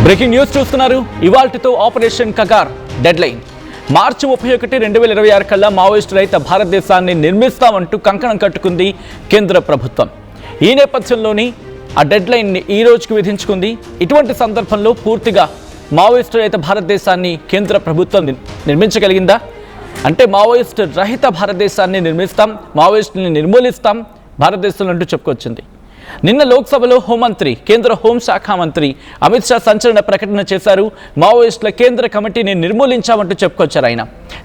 Breaking news చూస్తున్నారు. ఇవాల్టితో operation Kagar dead line. మార్చి 31, 2026 కల్లా Maoist రహిత భారతదేశాన్ని నిర్మిస్తామంటూ కంకణం కట్టుకుంది కేంద్ర ప్రభుత్వం. ఈ నేపథ్యంలోని ఆ డెడ్ లైన్ని ఈ రోజుకు విధించుకుంది. ఇటువంటి సందర్భంలో పూర్తిగా మావోయిస్టు రహిత భారతదేశాన్ని కేంద్ర ప్రభుత్వం నిర్మించగలిగిందా? అంటే మావోయిస్టు రహిత భారతదేశాన్ని నిర్మిస్తాం, మావోయిస్టుని నిర్మూలిస్తాం భారతదేశంలో అంటూ చెప్పుకొచ్చింది. నిన్న లోక్సభలో హోంమంత్రి, కేంద్ర హోంశాఖ మంత్రి అమిత్ షా సంచలన ప్రకటన చేశారు. మావోయిస్టుల కేంద్ర కమిటీని నిర్మూలించామంటూ చెప్పుకొచ్చారు. ఆయన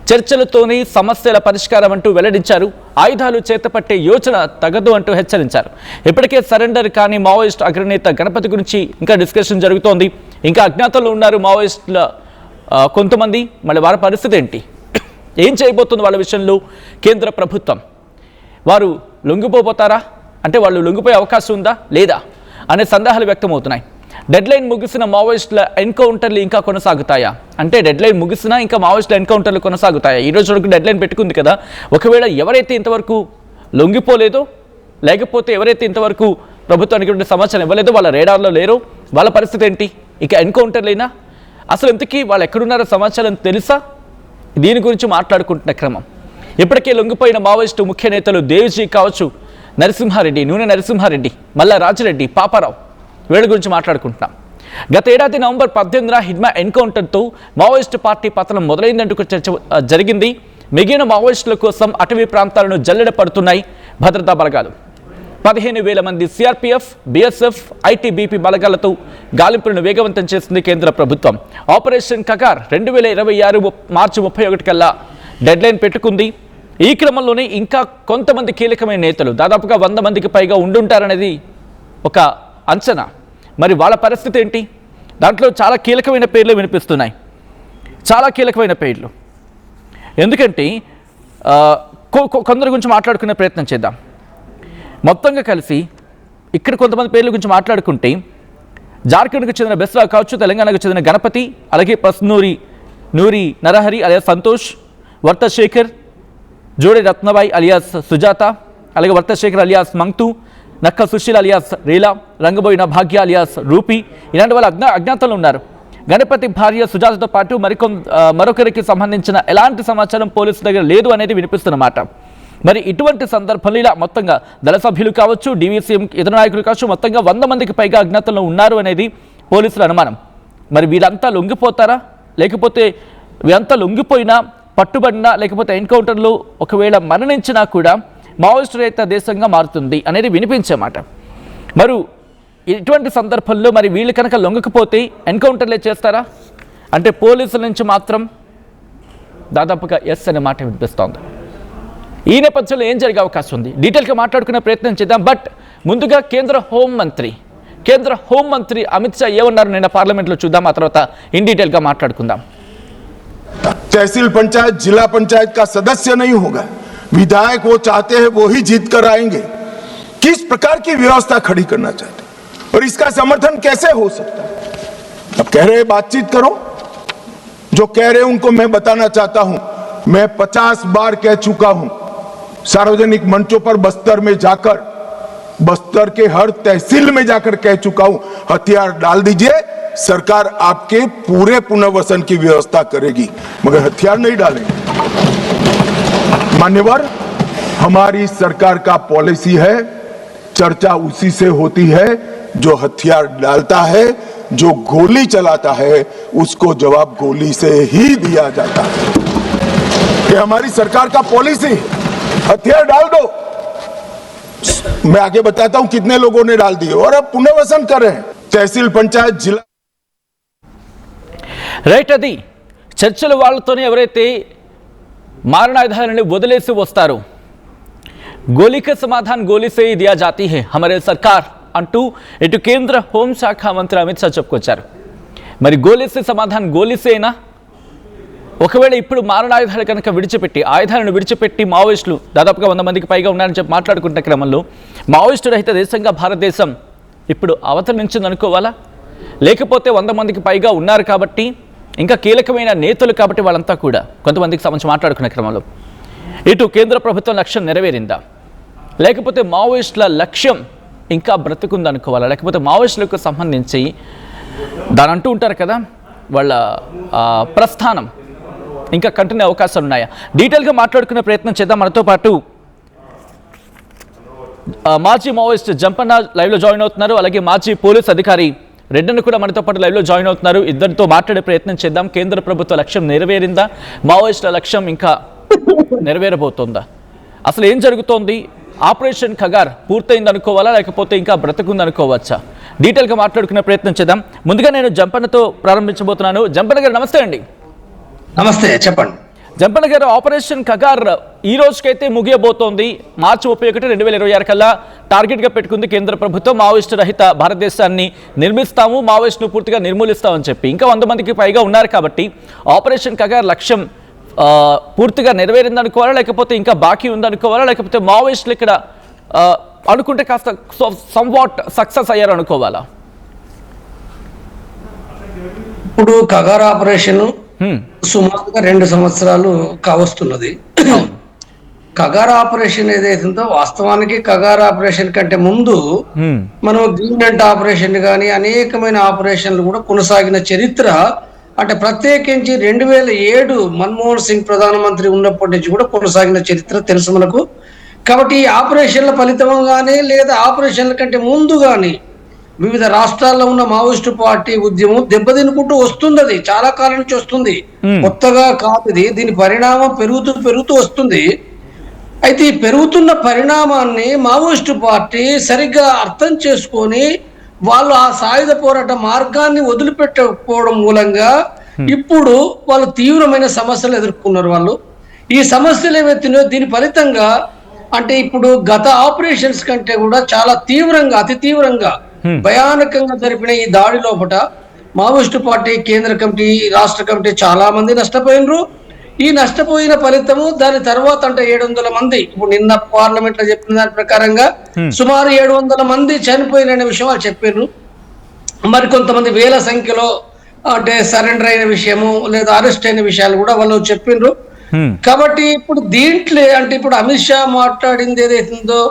చర్చలతోనే సమస్యల పరిష్కారం అంటూ వెల్లడించారు. ఆయుధాలు చేతపట్టే యోచన తగదు అంటూ హెచ్చరించారు. ఇప్పటికే సరెండర్ కానీ మావోయిస్టు అగ్రనేత గణపతి గురించి ఇంకా డిస్కషన్ జరుగుతోంది. ఇంకా అజ్ఞాతంలో ఉన్నారు మావోయిస్టుల కొంతమంది. మళ్ళీ వారి పరిస్థితి ఏంటి, ఏం చేయబోతుంది వాళ్ళ విషయంలో కేంద్ర ప్రభుత్వం? వారు లొంగిపోతారా? అంటే వాళ్ళు లొంగిపోయే అవకాశం ఉందా లేదా అనే సందేహాలు వ్యక్తమవుతున్నాయి. డెడ్ లైన్ ముగిసిన మావోయిస్టుల ఎన్కౌంటర్లు ఇంకా కొనసాగుతాయా? అంటే డెడ్ లైన్ ముగిసినా ఇంకా మావోయిస్టుల ఎన్కౌంటర్లు కొనసాగుతాయా? ఈ రోజు వరకు డెడ్ లైన్ పెట్టుకుంది కదా. ఒకవేళ ఎవరైతే ఇంతవరకు లొంగిపోలేదో, లేకపోతే ఎవరైతే ఇంతవరకు ప్రభుత్వానికి సమాచారం ఇవ్వలేదో, వాళ్ళ రేడార్లో లేరో, వాళ్ళ పరిస్థితి ఏంటి? ఇక ఎన్కౌంటర్లైనా అసలు ఇంతకీ వాళ్ళు ఎక్కడున్నారో సమాచారం తెలుసా? దీని గురించి మాట్లాడుకుంటున్న క్రమం. ఇప్పటికే లొంగిపోయిన మావోయిస్టు ముఖ్య నేతలు దేవ్జీ కావచ్చు, నరసింహారెడ్డి, నూనె నరసింహారెడ్డి, మల్లా రాజిరెడ్డి, పాపారావు, వీళ్ళ గురించి మాట్లాడుకుంటున్నాం. గత ఏడాది నవంబర్ 18న హిడ్మా ఎన్కౌంటర్తో మావోయిస్టు పార్టీ పతనం మొదలైందంటూ చర్చ జరిగింది. మిగిలిన మావోయిస్టుల కోసం అటవీ ప్రాంతాలను జల్లెడ పడుతున్నాయి భద్రతా బలగాలు. 15,000 మంది సిఆర్పీఎఫ్, బీఎస్ఎఫ్, ఐటీబీపీ బలగాలతో గాలింపులను వేగవంతం చేసింది కేంద్ర ప్రభుత్వం. ఆపరేషన్ కగార్ 2026 మార్చి 31 కల్లా డెడ్ లైన్ పెట్టుకుంది. ఈ క్రమంలోనే ఇంకా కొంతమంది కీలకమైన నేతలు, దాదాపుగా 100 మందికి పైగా ఉండుంటారనేది ఒక అంచనా. మరి వాళ్ళ పరిస్థితి ఏంటి? దాంట్లో చాలా కీలకమైన పేర్లు వినిపిస్తున్నాయి, చాలా కీలకమైన పేర్లు. ఎందుకంటే కొందరి గురించి మాట్లాడుకునే ప్రయత్నం చేద్దాం. మొత్తంగా కలిసి ఇక్కడ కొంతమంది పేర్ల గురించి మాట్లాడుకుంటే, జార్ఖండ్కు చెందిన బెస్రా కావచ్చు, తెలంగాణకు చెందిన గణపతి, అలాగే నూరి నరహరి అలియాస్ సంతోష్, వర్తశేఖర్, జోడే రత్నబాయి అలియాస్ సుజాత, అలాగే వర్తశేఖర్ అలియాస్ మంగ్తూ, నక్క సుశీల్ అలియాస్ రీలా, రంగబోయిన భాగ్య అలియాస్ రూపి, ఇలాంటి వాళ్ళు అజ్ఞాతంలో ఉన్నారు. గణపతి భార్య సుజాతతో పాటు మరొకరికి సంబంధించిన ఎలాంటి సమాచారం పోలీసుల దగ్గర లేదు అనేది వినిపిస్తున్నమాట. మరి ఇటువంటి సందర్భంలో ఇలా మొత్తంగా దళ సభ్యులు కావచ్చు, డీవీసీఎం ఇతర నాయకులు కావచ్చు, మొత్తంగా 100 మందికి పైగా అజ్ఞాతంలో ఉన్నారు అనేది పోలీసుల అనుమానం. మరి వీళ్ళంతా లొంగిపోతారా? లేకపోతే వీళ్ళంతా లొంగిపోయినా, పట్టుబడినా, లేకపోతే ఎన్కౌంటర్లో ఒకవేళ మరణించినా కూడా మావోయిస్టు రహిత దేశంగా మారుతుంది అనేది వినిపించే మాట. మరి ఇటువంటి సందర్భంలో మరి వీళ్ళు కనుక లొంగకపోతే ఎన్కౌంటర్లే చేస్తారా? అంటే పోలీసుల నుంచి మాత్రం దాదాపుగా ఎస్ అనే మాట వినిపిస్తోంది. ఈ నేపథ్యంలో ఏం జరిగే అవకాశం ఉంది? డీటెయిల్గా మాట్లాడుకునే ప్రయత్నం చేద్దాం. బట్ ముందుగా కేంద్ర హోంమంత్రి అమిత్ షా ఏమన్నారు నిన్న పార్లమెంట్లో చూద్దాం. ఆ తర్వాత ఇన్ డీటెయిల్గా మాట్లాడుకుందాం. तहसील पंचायत, जिला पंचायत का सदस्य नहीं होगा, विधायक वो चाहते हैं वो ही जीत कर आएंगे। किस प्रकार की व्यवस्था खड़ी करना चाहते हैं और इसका समर्थन कैसे हो सकता है? अब कह रहे बातचीत करो, जो कह रहे उनको मैं बताना चाहता हूं, मैं 50 बार कह चुका हूं सार्वजनिक मंचों पर, बस्तर में जाकर, बस्तर के हर तहसील में जाकर कह चुका हूं, हथियार डाल दीजिए, सरकार आपके पूरे पुनर्वसन की व्यवस्था करेगी, मगर हथियार नहीं डालेंगे। मान्यवर, हमारी सरकार का पॉलिसी है, चर्चा उसी से होती है जो हथियार डालता है, जो गोली चलाता है उसको जवाब गोली से ही दिया जाता है। ये हमारी सरकार का पॉलिसी, हथियार डाल दो। मैं आगे बताता हूं कितने लोगों ने डाल दिए और अब पुनर्वसन कर रहे हैं। तहसील पंचायत, जिला రైట్, అది చర్చల వాళ్ళతోనే ఎవరైతే మారణాయుధాలను వదిలేసి వస్తారో, గోలీకే సమాధాన్ గోలీసే దియా జాతీ హై హమారే సర్కార్ అంటూ ఇటు కేంద్ర హోంశాఖ మంత్రి అమిత్ షా చెప్పుకొచ్చారు. మరి గోలీసే సమాధాన్ గోలీసేనా? ఒకవేళ ఇప్పుడు మారణాయుధాలు కనుక ఆయుధాలను విడిచిపెట్టి మావోయిస్టులు దాదాపుగా 100 మందికి పైగా ఉన్నారని చెప్పి మాట్లాడుకుంటున్న క్రమంలో మావోయిస్టు రహిత దేశంగా భారతదేశం ఇప్పుడు అవతరించింది అనుకోవాలా? లేకపోతే 100 మందికి పైగా ఉన్నారు కాబట్టి, ఇంకా కీలకమైన నేతలు కాబట్టి వాళ్ళంతా కూడా కొంతమందికి సంబంధించి మాట్లాడుకునే క్రమంలో ఇటు కేంద్ర ప్రభుత్వం లక్ష్యం నెరవేరిందా, లేకపోతే మావోయిస్టుల లక్ష్యం ఇంకా బ్రతుకుందనుకోవాలా? లేకపోతే మావోయిస్టులకు సంబంధించి దాని అంటూ ఉంటారు కదా వాళ్ళ ప్రస్థానం ఇంకా కంటిన్యూ అవకాశాలు ఉన్నాయా? డీటెయిల్గా మాట్లాడుకునే ప్రయత్నం చేద్దాం. మనతో పాటు మాజీ మావోయిస్ట్ జంపన్న లైవ్లో జాయిన్ అవుతున్నారు, అలాగే మాజీ పోలీస్ అధికారి రెడ్డన్న కూడా మనతో పాటు లైవ్లో జాయిన్ అవుతున్నారు. ఇద్దరితో మాట్లాడే ప్రయత్నం చేద్దాం. కేంద్ర ప్రభుత్వ లక్ష్యం నెరవేరిందా? మావోయిస్టుల లక్ష్యం ఇంకా నెరవేరబోతోందా? అసలు ఏం జరుగుతోంది? ఆపరేషన్ ఖగార్ పూర్తయింది అనుకోవాలా, లేకపోతే ఇంకా బ్రతుకుంది అనుకోవచ్చా? డీటెయిల్గా మాట్లాడుకునే ప్రయత్నం చేద్దాం. ముందుగా నేను జంపన్నతో ప్రారంభించబోతున్నాను. జంపన్న గారు నమస్తే అండి. నమస్తే, చెప్పండి. జంపన్న గారు, ఆపరేషన్ ఖగార్ ఈ రోజుకైతే ముగియబోతోంది. మార్చి 31, 2026 కల్లా టార్గెట్గా పెట్టుకుంది కేంద్ర ప్రభుత్వం. మావోయిస్టు రహిత భారతదేశాన్ని నిర్మిస్తాము, మావోయిస్టును పూర్తిగా నిర్మూలిస్తామని చెప్పి. ఇంకా 100 మందికి పైగా ఉన్నారు కాబట్టి ఆపరేషన్ ఖగార్ లక్ష్యం పూర్తిగా నెరవేరిందనుకోవాలా, లేకపోతే ఇంకా బాకీ ఉందనుకోవాలా, లేకపోతే మావోయిస్టులు ఇక్కడ అనుకుంటే కాస్త సంవాట్ సక్సెస్ అయ్యారు అనుకోవాలా? ఇప్పుడు ఖగార్ ఆపరేషన్ సుమారుగా 2 సంవత్సరాలు కావస్తున్నది. ఖగార్ ఆపరేషన్ ఏదైతుందో వాస్తవానికి ఖగార్ ఆపరేషన్ కంటే ముందు మనం గ్రీన్లాండ్ ఆపరేషన్ కానీ అనేకమైన ఆపరేషన్లు కూడా కొనసాగిన చరిత్ర, అంటే ప్రత్యేకించి 2007 మన్మోహన్ సింగ్ ప్రధానమంత్రి ఉన్నప్పటి నుంచి కూడా కొనసాగిన చరిత్ర తెలుసు మనకు. కాబట్టి ఈ ఆపరేషన్ల ఫలితంగానే లేదా ఆపరేషన్ల కంటే ముందు కానీ వివిధ రాష్ట్రాల్లో ఉన్న మావోయిస్టు పార్టీ ఉద్యమం దెబ్బతినుకుంటూ వస్తుంది. అది చాలా కాలం నుంచి వస్తుంది, కొత్తగా కాదు ఇది. దీని పరిణామం పెరుగుతూ వస్తుంది. అయితే ఈ పెరుగుతున్న పరిణామాన్ని మావోయిస్టు పార్టీ సరిగ్గా అర్థం చేసుకొని వాళ్ళు ఆ సాయుధ పోరాట మార్గాన్ని వదిలిపెట్టకపోవడం మూలంగా ఇప్పుడు వాళ్ళు తీవ్రమైన సమస్యలు ఎదుర్కొన్నారు. వాళ్ళు ఈ సమస్యలు ఏవైతున్నాయో దీని ఫలితంగా అంటే ఇప్పుడు గత ఆపరేషన్స్ కంటే కూడా చాలా తీవ్రంగా, అతి తీవ్రంగా, భయానకంగా జరిపిన ఈ దాడి లోపల మావోయిస్టు పార్టీ కేంద్ర కమిటీ, రాష్ట్ర కమిటీ చాలా మంది నష్టపోయినరు. ఈ నష్టపోయిన ఫలితము దాని తర్వాత అంటే 700 మంది, ఇప్పుడు నిన్న పార్లమెంట్ లో చెప్పిన దాని ప్రకారంగా సుమారు 700 మంది చనిపోయిన విషయం వాళ్ళు చెప్పారు. మరి కొంతమంది వేల సంఖ్యలో అంటే సరెండర్ అయిన విషయము లేదా అరెస్ట్ అయిన విషయాలు కూడా వాళ్ళు చెప్పిండ్రు. కాబట్టి ఇప్పుడు దీంట్లో అంటే ఇప్పుడు అమిత్ షా మాట్లాడింది ఏదైతుందో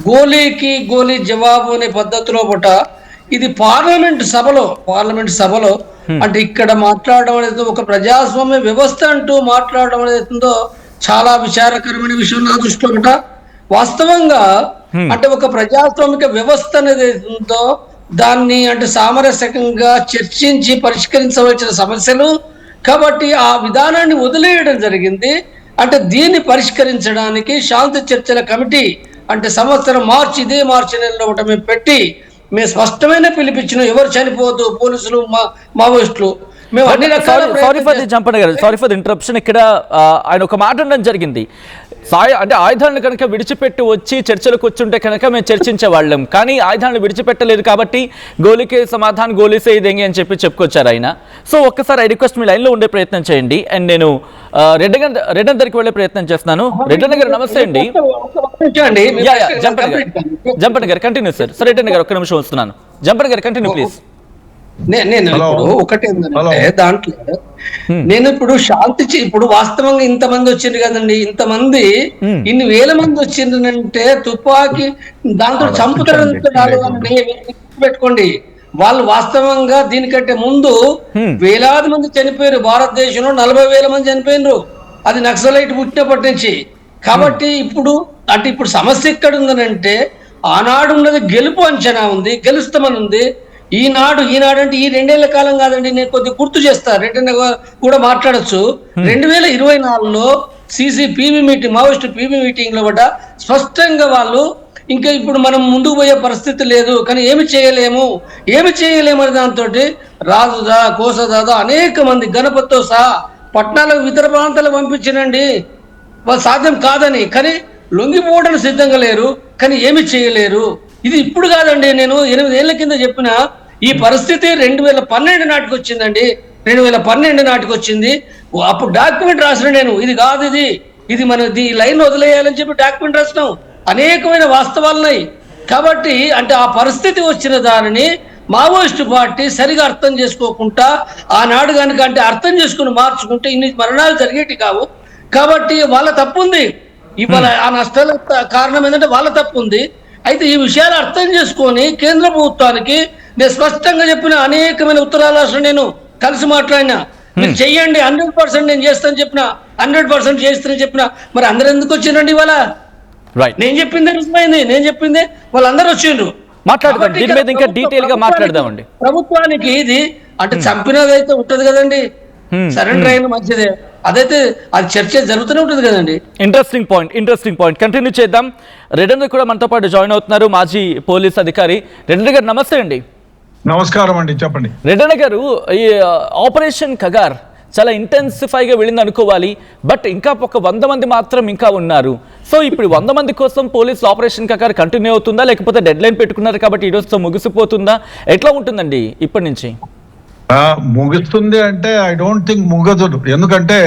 గోలీకి గోలీ జవాబు అనే పద్ధతిలో పూట ఇది పార్లమెంట్ సభలో అంటే ఇక్కడ మాట్లాడడం అనేది ఒక ప్రజాస్వామ్య వ్యవస్థ అంటూ మాట్లాడడం అనేది చాలా విచారకరమైన విషయం నా దృష్టిలో కూడా. వాస్తవంగా అంటే ఒక ప్రజాస్వామిక వ్యవస్థ అనేది ఉందో దాన్ని అంటే సామరస్యంగా చర్చించి పరిష్కరించవలసిన సమస్యలు, కాబట్టి ఆ విధానాన్ని వదిలేయడం జరిగింది. అంటే దీన్ని పరిష్కరించడానికి శాంతి చర్చల కమిటీ అంటే సంవత్సరం ఇదే మార్చి నెలలో మేము పెట్టి మేము స్పష్టమైన పిలిపించిన ఎవరు చనిపోవద్దు, పోలీసులు మావోయిస్టులు మేము అన్ని రకాల సారీ ఫర్ ఇంటరప్షన్. ఇక్కడ ఆయన ఒక మాట అనడం జరిగింది, అంటే ఆయుధాలను కనుక విడిచిపెట్టి వచ్చి చర్చలకు వచ్చుంటే కనుక మేము చర్చించే వాళ్ళం, కానీ ఆయుధాలను విడిచిపెట్టలేదు కాబట్టి గోలీకే సమాధానం గోలీసే ఇదేంగి అని చెప్పుకొచ్చారు ఆయన. సో ఒక్కసారి ఐ రిక్వెస్ట్ మీ లైన్లో ఉండే ప్రయత్నం చేయండి అండ్ నేను రెడ్డన్న దగ్గరికి వెళ్ళే ప్రయత్నం చేస్తున్నాను. రెడ్డన్న గారు నమస్తే అండి. జంపన్న గారు కంటిన్యూ సార్. రెడ్డన్న గారు ఒక్క నిమిషం వస్తున్నాను. జంపన్న గారు కంటిన్యూ ప్లీజ్. నేను ఇప్పుడు ఒకటి ఏంటంటే దాంట్లో నేను ఇప్పుడు ఇప్పుడు వాస్తవంగా ఇంతమంది వచ్చింది కదండి, ఇంతమంది ఇన్ని వేల మంది వచ్చిందంటే తుపాకీ దాంతో చంపుతారని పెట్టుకోండి. వాళ్ళు వాస్తవంగా దీనికంటే ముందు వేలాది మంది చనిపోయారు. భారతదేశంలో 40,000 మంది చనిపోయినారు, అది నక్సలైట్ పుట్టినప్పటి నుంచి. కాబట్టి ఇప్పుడు సమస్య ఎక్కడ ఉందనంటే ఆనాడు ఉన్నది గెలుపు అంచనా ఉంది, గెలుస్తామని ఉంది. ఈనాడు అంటే ఈ 2 ఏళ్ల కాలం కాదండి, నేను కొద్దిగా గుర్తు చేస్తా, రెడ్డి కూడా మాట్లాడచ్చు. 2024లో PV meeting, Maoist PV meeting లో కూడా స్పష్టంగా వాళ్ళు ఇంకా ఇప్పుడు మనం ముందుకు పోయే పరిస్థితి లేదు, కానీ ఏమి చేయలేము అని దాంతో రాజుదా కోసదాదా అనేక మంది గణపతితో సహా పట్టణాలకు ఇతర ప్రాంతాలకు పంపించినండి. వాళ్ళు సాధ్యం కాదని, కానీ లొంగిపోవడానికి సిద్ధంగా లేరు, కానీ ఏమి చేయలేరు. ఇది ఇప్పుడు కాదండి, నేను 8 ఏళ్ల కింద చెప్పిన ఈ పరిస్థితి 2012 నాటికి వచ్చిందండి. 2012 నాటికి వచ్చింది. అప్పుడు డాక్యుమెంట్ రాసిన నేను, ఇది కాదు, ఇది మన ఈ లైన్ వదిలేయాలని చెప్పి డాక్యుమెంట్ రాసినాం. అనేకమైన వాస్తవాలున్నాయి. కాబట్టి అంటే ఆ పరిస్థితి వచ్చిన దానిని మావోయిస్టు పార్టీ సరిగా అర్థం చేసుకోకుండా ఆనాడు కనుక అంటే అర్థం చేసుకుని మార్చుకుంటే ఇన్ని మరణాలు జరిగేటి కావు. కాబట్టి వాళ్ళ తప్పు ఉంది. ఇవాళ ఆ నష్టాల కారణం ఏంటంటే వాళ్ళ తప్పు ఉంది. అయితే ఈ విషయాలు అర్థం చేసుకొని కేంద్ర ప్రభుత్వానికి నేను స్పష్టంగా చెప్పిన, అనేకమైన ఉత్తరాలు రాసిన, నేను కలిసి మాట్లాడినా, మీరు చెయ్యండి 100% నేను చేస్తాను చెప్పిన, 100% చేస్తానని చెప్పిన. మరి అందరు ఎందుకు వచ్చిండ్రండి ఇవాళ? రైట్, నేను చెప్పిందే నిజమైంది, నేను చెప్పిందే వాళ్ళందరూ వచ్చిండ్రు. మాట్లాడదాం దీని మీద ఇంకా డీటెయిల్ గా మాట్లాడదామండి. ప్రభుత్వానికి ఇది అంటే చంపినదైతే ఉంటది కదండి, సరెండర్ అయిన మంచిదే, అదైతే అది చర్చ జరుగుతూనే ఉంటుంది కదండి. ఇంట్రెస్టింగ్ పాయింట్ కంటిన్యూ చేద్దాం. రెడ్డి కూడా మనతో పాటు జాయిన్ అవుతున్నారు, మాజీ పోలీస్ అధికారి. రెడ్డి గారు నమస్తే అండి. నమస్కారం అండి, చెప్పండి. రెడ్డి గారు, ఈ ఆపరేషన్ కగార్ చాలా ఇంటెన్సిఫైగా వెళ్ళింది అనుకోవాలి, బట్ ఇంకా ఒక 100 మంది మాత్రం ఇంకా ఉన్నారు. సో ఇప్పుడు 100 మంది కోసం పోలీస్ ఆపరేషన్ కగార్ కంటిన్యూ అవుతుందా, లేకపోతే డెడ్ లైన్ పెట్టుకున్నారు కాబట్టి ఈ రోజుతో ముగిసిపోతుందా, ఎట్లా ఉంటుందండి ఇప్పటి నుంచి? ముగుస్తుంది అంటే ఐ డోంట్ థింక్ ముగదు. ఎందుకంటే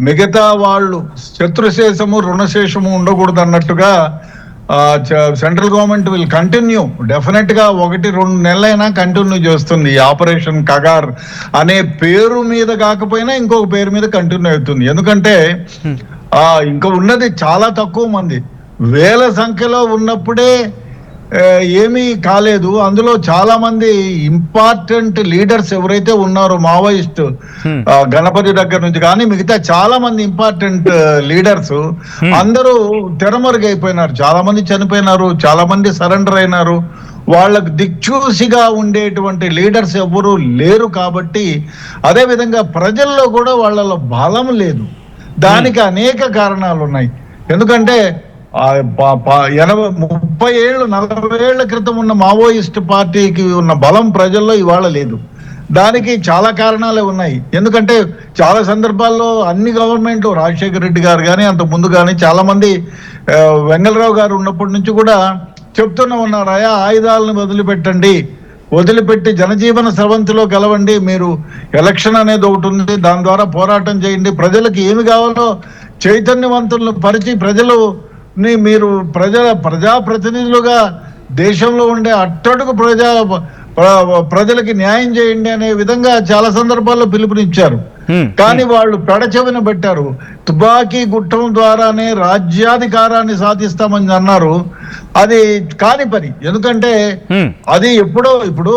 మిగతా వాళ్ళు శత్రుశేషము రుణశేషము ఉండకూడదు అన్నట్టుగా central government will continue, definite గా 1-2 నెలలైనా కంటిన్యూ చేస్తుంది. ఈ ఆపరేషన్ కగార్ అనే పేరు మీద కాకపోయినా ఇంకొక పేరు మీద కంటిన్యూ అవుతుంది. ఎందుకంటే ఇంకా ఉన్నది చాలా తక్కువ మంది, వేల సంఖ్యలో ఉన్నప్పుడే ఏమీ కాలేదు. అందులో చాలా మంది ఇంపార్టెంట్ లీడర్స్ ఎవరైతే ఉన్నారో మావోయిస్ట్, గణపతి దగ్గర నుంచి కానీ మిగతా చాలా మంది ఇంపార్టెంట్ లీడర్స్ అందరూ తెరమరుగైపోయినారు. చాలా మంది చనిపోయినారు, చాలా మంది సరెండర్ అయినారు. వాళ్ళకు దిక్చూసిగా ఉండేటువంటి లీడర్స్ ఎవరు లేరు. కాబట్టి అదే విధంగా ప్రజల్లో కూడా వాళ్ళలో బలం లేదు. దానికి అనేక కారణాలు ఉన్నాయి. ఎందుకంటే 30 ఏళ్ళు 40 ఏళ్ల క్రితం ఉన్న మావోయిస్ట్ పార్టీకి ఉన్న బలం ప్రజల్లో ఇవాళ లేదు. దానికి చాలా కారణాలే ఉన్నాయి. ఎందుకంటే చాలా సందర్భాల్లో అన్ని గవర్నమెంట్లు, రాజశేఖర రెడ్డి గారు కానీ అంత ముందు కానీ చాలా మంది, వెంగళరావు గారు ఉన్నప్పటి నుంచి కూడా చెప్తూనే ఉన్నారు, ఆయుధాలను వదిలిపెట్టి జనజీవన స్రవంతిలో గెలవండి, మీరు ఎలక్షన్ అనేది ఒకటి ఉంది, దాని ద్వారా పోరాటం చేయండి, ప్రజలకు ఏమి కావాలో చైతన్యవంతులను పరిచి మీరు ప్రజాప్రతినిధులుగా దేశంలో ఉండే అట్టడుగు ప్రజలకి న్యాయం చేయండి అనే విధంగా చాలా సందర్భాల్లో పిలుపునిచ్చారు. కానీ వాళ్ళు పెడచెవిన పెట్టారు. తుపాకీ గుట్టం ద్వారానే రాజ్యాధికారాన్ని సాధిస్తామని అన్నారు. అది కాని పని. ఎందుకంటే అది ఇప్పుడు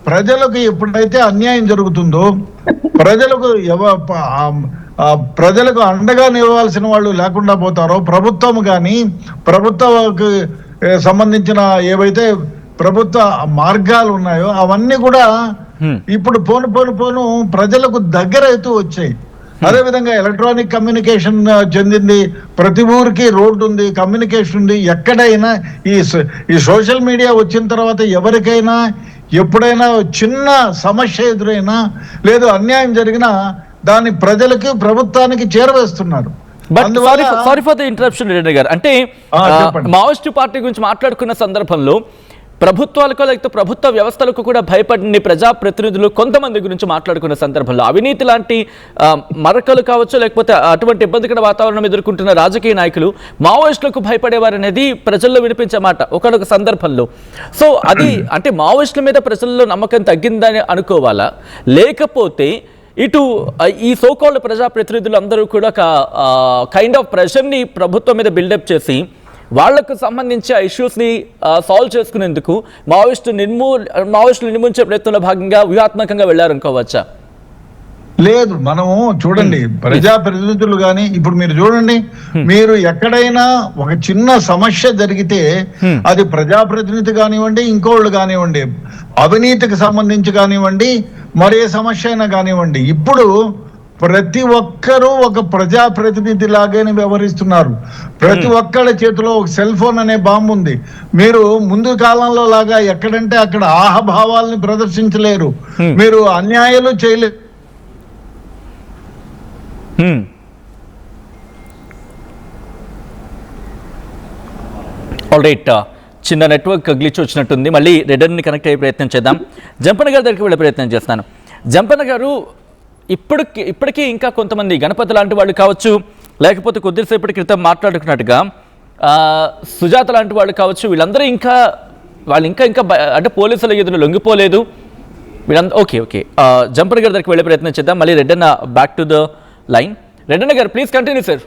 ప్రజలకు ఎప్పుడైతే అన్యాయం జరుగుతుందో, ప్రజలకు అండగా నిలవాల్సిన వాళ్ళు లేకుండా పోతారో, ప్రభుత్వం కానీ ప్రభుత్వకు సంబంధించిన ఏవైతే ప్రభుత్వ మార్గాలు ఉన్నాయో అవన్నీ కూడా ఇప్పుడు పోను ప్రజలకు దగ్గర అవుతూ వచ్చాయి. అదేవిధంగా ఎలక్ట్రానిక్ కమ్యూనికేషన్ చెందింది, ప్రతి ఊరికి రోడ్డు ఉంది, కమ్యూనికేషన్ ఉంది. ఎక్కడైనా ఈ సోషల్ మీడియా వచ్చిన తర్వాత ఎవరికైనా ఎప్పుడైనా చిన్న సమస్య ఎదురైనా లేదు అన్యాయం జరిగినా దాన్ని ప్రజలకి ప్రభుత్వానికి చేరవేస్తున్నారు. Sorry for the interruption Reddy గారు. అంటే మావోయిస్టు పార్టీ గురించి మాట్లాడుకున్న సందర్భంలో ప్రభుత్వాలకు లేకపోతే ప్రభుత్వ వ్యవస్థలకు కూడా భయపడిన ప్రజాప్రతినిధులు కొంతమంది గురించి మాట్లాడుకున్న సందర్భంలో అవినీతి లాంటి మరకలు కావచ్చు, లేకపోతే అటువంటి ఇబ్బందికర వాతావరణం ఎదుర్కొంటున్న రాజకీయ నాయకులు మావోయిస్టులకు భయపడేవారు అనేది ప్రజల్లో వినిపించే మాట ఒకనొక సందర్భంలో. సో అది అంటే మావోయిస్టుల మీద ప్రజల్లో నమ్మకం తగ్గిందని అనుకోవాలా, లేకపోతే ఇటు ఈ సోకాల్డ్ ప్రజాప్రతినిధులు అందరూ కూడా ఒక కైండ్ ఆఫ్ ప్రెషర్ని ప్రభుత్వం మీద బిల్డప్ చేసి వాళ్లకు సంబంధించి ఆ ఇష్యూస్ని సాల్వ్ చేసుకునేందుకు మావోయిస్టులు నిర్మూలించే ప్రయత్నంలో భాగంగా వ్యూహాత్మకంగా వెళ్ళారనుకోవచ్చా? లేదు, మనము చూడండి, ప్రజాప్రతినిధులు కానీ ఇప్పుడు మీరు చూడండి, మీరు ఎక్కడైనా ఒక చిన్న సమస్య జరిగితే అది ప్రజాప్రతినిధి కానివ్వండి, ఇంకోళ్ళు కానివ్వండి, అవినీతికి సంబంధించి కానివ్వండి, మరే సమస్య అయినా కానివ్వండి, ఇప్పుడు ప్రతి ఒక్కరూ ఒక ప్రజాప్రతినిధి లాగానే వ్యవహరిస్తున్నారు. ప్రతి ఒక్కళ్ళ చేతిలో ఒక సెల్ ఫోన్ అనే బాంబు ఉంది. మీరు ముందు కాలంలో లాగా ఎక్కడంటే అక్కడ ఆహభావాల్ని ప్రదర్శించలేరు, మీరు అన్యాయాలు చేయలేరు. ఆల్ రైట్, చిన్న నెట్వర్క్ గ్లిచ్ వచ్చినట్టుంది. మళ్ళీ రెడర్ని కనెక్ట్ అయ్యే ప్రయత్నం చేద్దాం. జంపన్న గారి దగ్గరికి వెళ్ళే ప్రయత్నం చేస్తాను. జంపన్న గారు, ఇప్పటికీ ఇంకా కొంతమంది గణపతి లాంటి వాళ్ళు కావచ్చు, లేకపోతే కొద్దిసేపటి క్రితం మాట్లాడుకున్నట్టుగా సుజాత లాంటి వాళ్ళు కావచ్చు, వీళ్ళందరూ ఇంకా అంటే పోలీసుల ఎదురు లొంగిపోలేదు వీళ్ళందరూ. ఓకే, జంపన్న గారి దగ్గరికి వెళ్ళే ప్రయత్నం చేద్దాం. మళ్ళీ Reddanna back to the line. Reddanna గారు ప్లీజ్ కంటిన్యూ సార్.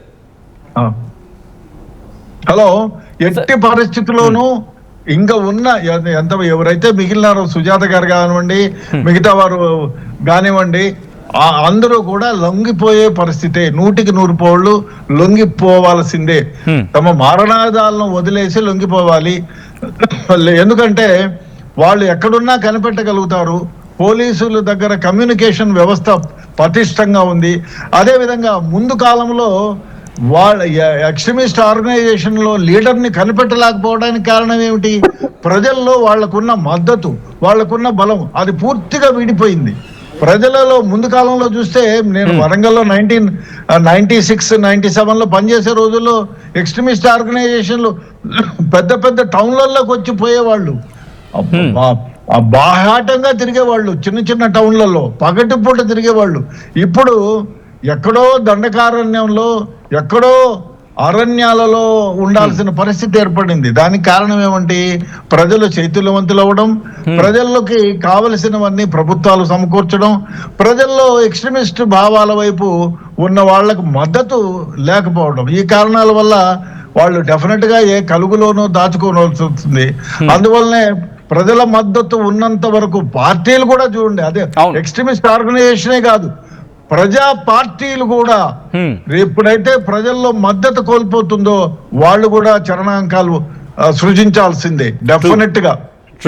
హలో, ఎట్టి పరిస్థితుల్లోనూ ఇంకా ఉన్న ఎంత ఎవరైతే మిగిలినారో సుజాత గారు కానివ్వండి, మిగతా వారు కానివ్వండి, అందరూ కూడా లొంగిపోయే పరిస్థితే. 100% పోళ్ళు లొంగిపోవాల్సిందే. తమ మారణాదాలను వదిలేసి లొంగిపోవాలి. ఎందుకంటే వాళ్ళు ఎక్కడున్నా కనిపెట్టగలుగుతారు. పోలీసుల దగ్గర కమ్యూనికేషన్ వ్యవస్థ పటిష్టంగా ఉంది. అదేవిధంగా ముందు కాలంలో వాళ్ళ ఎక్స్ట్రీమిస్ట్ ఆర్గనైజేషన్ లో లీడర్ని కనిపెట్టలేకపోవడానికి కారణం ఏమిటి? ప్రజల్లో వాళ్లకున్న మద్దతు, వాళ్లకున్న బలం అది పూర్తిగా విడిపోయింది ప్రజలలో. ముందు కాలంలో చూస్తే నేను వరంగల్లో 1996, 97లో పనిచేసే రోజుల్లో ఎక్స్ట్రీమిస్ట్ ఆర్గనైజేషన్లు పెద్ద పెద్ద టౌన్లలోకి వచ్చి పోయేవాళ్ళు, బాహాటంగా తిరిగేవాళ్ళు. చిన్న చిన్న టౌన్లలో పగటిపూట తిరిగేవాళ్ళు. ఇప్పుడు ఎక్కడో దండకారణ్యంలో, ఎక్కడో అరణ్యాలలో ఉండాల్సిన పరిస్థితి ఏర్పడింది. దానికి కారణం ఏమంటే ప్రజలు చైతన్యవంతులు అవ్వడం, ప్రజల్లోకి కావలసినవన్నీ ప్రభుత్వాలు సమకూర్చడం, ప్రజల్లో ఎక్స్ట్రీమిస్ట్ భావాల వైపు ఉన్న వాళ్లకు మద్దతు లేకపోవడం. ఈ కారణాల వల్ల వాళ్ళు డెఫినెట్ గా ఏ కలుగులోనూ దాచుకోవాల్సి వస్తుంది. అందువల్లనే ప్రజల మద్దతు ఉన్నంత వరకు పార్టీలు కూడా చూడండి, అదే ఎక్స్ట్రీమిస్ట్ ఆర్గనైజేషనే కాదు, ప్రజా పార్టీలు కూడా ఎప్పుడైతే ప్రజల్లో మద్దతు కోల్పోతుందో వాళ్ళు కూడా చరణాంకాలు సృజించాల్సిందే డెఫినెట్ గా.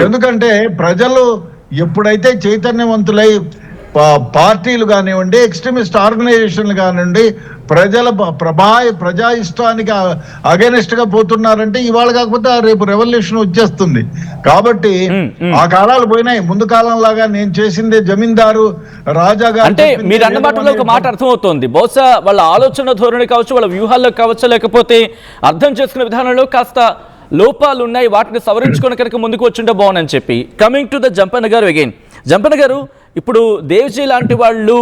ఎందుకంటే ప్రజలు ఎప్పుడైతే చైతన్యవంతులై పార్టీలు కానివ్వండి, ఎక్స్ట్రీమిస్ట్ ఆర్గనైజేషన్లు కానివ్వండి, ప్రజా ఇష్టానికి అగెనిస్ట్ గా పోతున్నారంటే ఇవాళ కాకపోతే రేపు రెవల్యూషన్ వచ్చేస్తుంది. కాబట్టి ఆ కాలాలు పోయినాయి. ముందు కాలం లాగా నేను చేసిందే జమీందారు రాజాగా అంటే మీరు అన్న మాటలో ఒక మాట అర్థమవుతోంది. బహుశా వాళ్ళ ఆలోచన ధోరణి కావచ్చు, వాళ్ళ వ్యూహాల్లో కావచ్చు, లేకపోతే అర్థం చేసుకునే విధానంలో కాస్త లోపాలు ఉన్నాయి, వాటిని సవరించుకొని కనుక ముందుకు వచ్చింటే బాగుందని చెప్పి. కమింగ్ టు ద జంపన్న గారు అగైన్. జంపన్న గారు, ఇప్పుడు దేవ్జీ లాంటి వాళ్ళు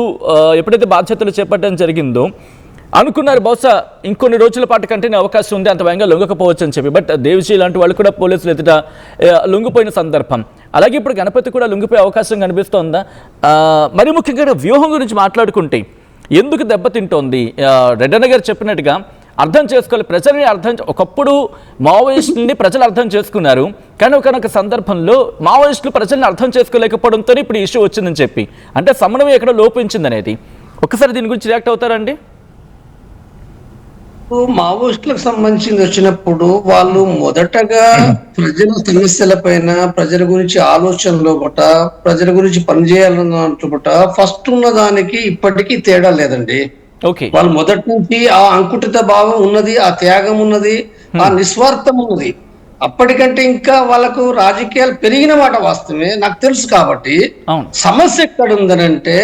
ఎప్పుడైతే బాధ్యతలు చేపట్టడం జరిగిందో అనుకున్నారు బహుశా ఇంకొన్ని రోజుల పాటు కంటిన్యూ అవకాశం ఉంది, అంత భయంగా లొంగకపోవచ్చు అని చెప్పి. బట్ దేవ్జీ లాంటి వాళ్ళు కూడా పోలీసులు ఎదుట లొంగిపోయిన సందర్భం, అలాగే ఇప్పుడు గణపతి కూడా లొంగిపోయే అవకాశం కనిపిస్తోందా? మరి ముఖ్యంగా వ్యూహం గురించి మాట్లాడుకుంటే ఎందుకు దెబ్బతింటోంది? రెడ్డన్న గారు చెప్పినట్టుగా అర్థం చేసుకోవాలి, ప్రజల్ని ఒకప్పుడు మావోయిస్టులని ప్రజలు అర్థం చేసుకున్నారు, కానీ ఒకనొక సందర్భంలో మావోయిస్టులు ప్రజల్ని అర్థం చేసుకోలేకపోవడంతో ఇప్పుడు ఇష్యూ వచ్చిందని చెప్పి, అంటే సమన్వయం ఎక్కడ లోపించింది అనేది. ఒకసారి దీని గురించి రియాక్ట్ అవుతారండి? మావోయిస్టులకు సంబంధించింది వచ్చినప్పుడు వాళ్ళు మొదటగా ప్రజల సమస్యల పైన, ప్రజల గురించి ఆలోచనలో బట, ప్రజల గురించి పనిచేయాలన్నట్టు ఫస్ట్ ఉన్న దానికి ఇప్పటికీ తేడా లేదండి. వాళ్ళు మొదటి నుంచి ఆ అంకుటిత భావం ఉన్నది, ఆ త్యాగం ఉన్నది, ఆ నిస్వార్థం ఉన్నది. అప్పటికంటే ఇంకా వాళ్ళకు రాజకీయాలు పెరిగిన మాట వాస్తవమే, నాకు తెలుసు. కాబట్టి సమస్య ఎక్కడ ఉందనంటే,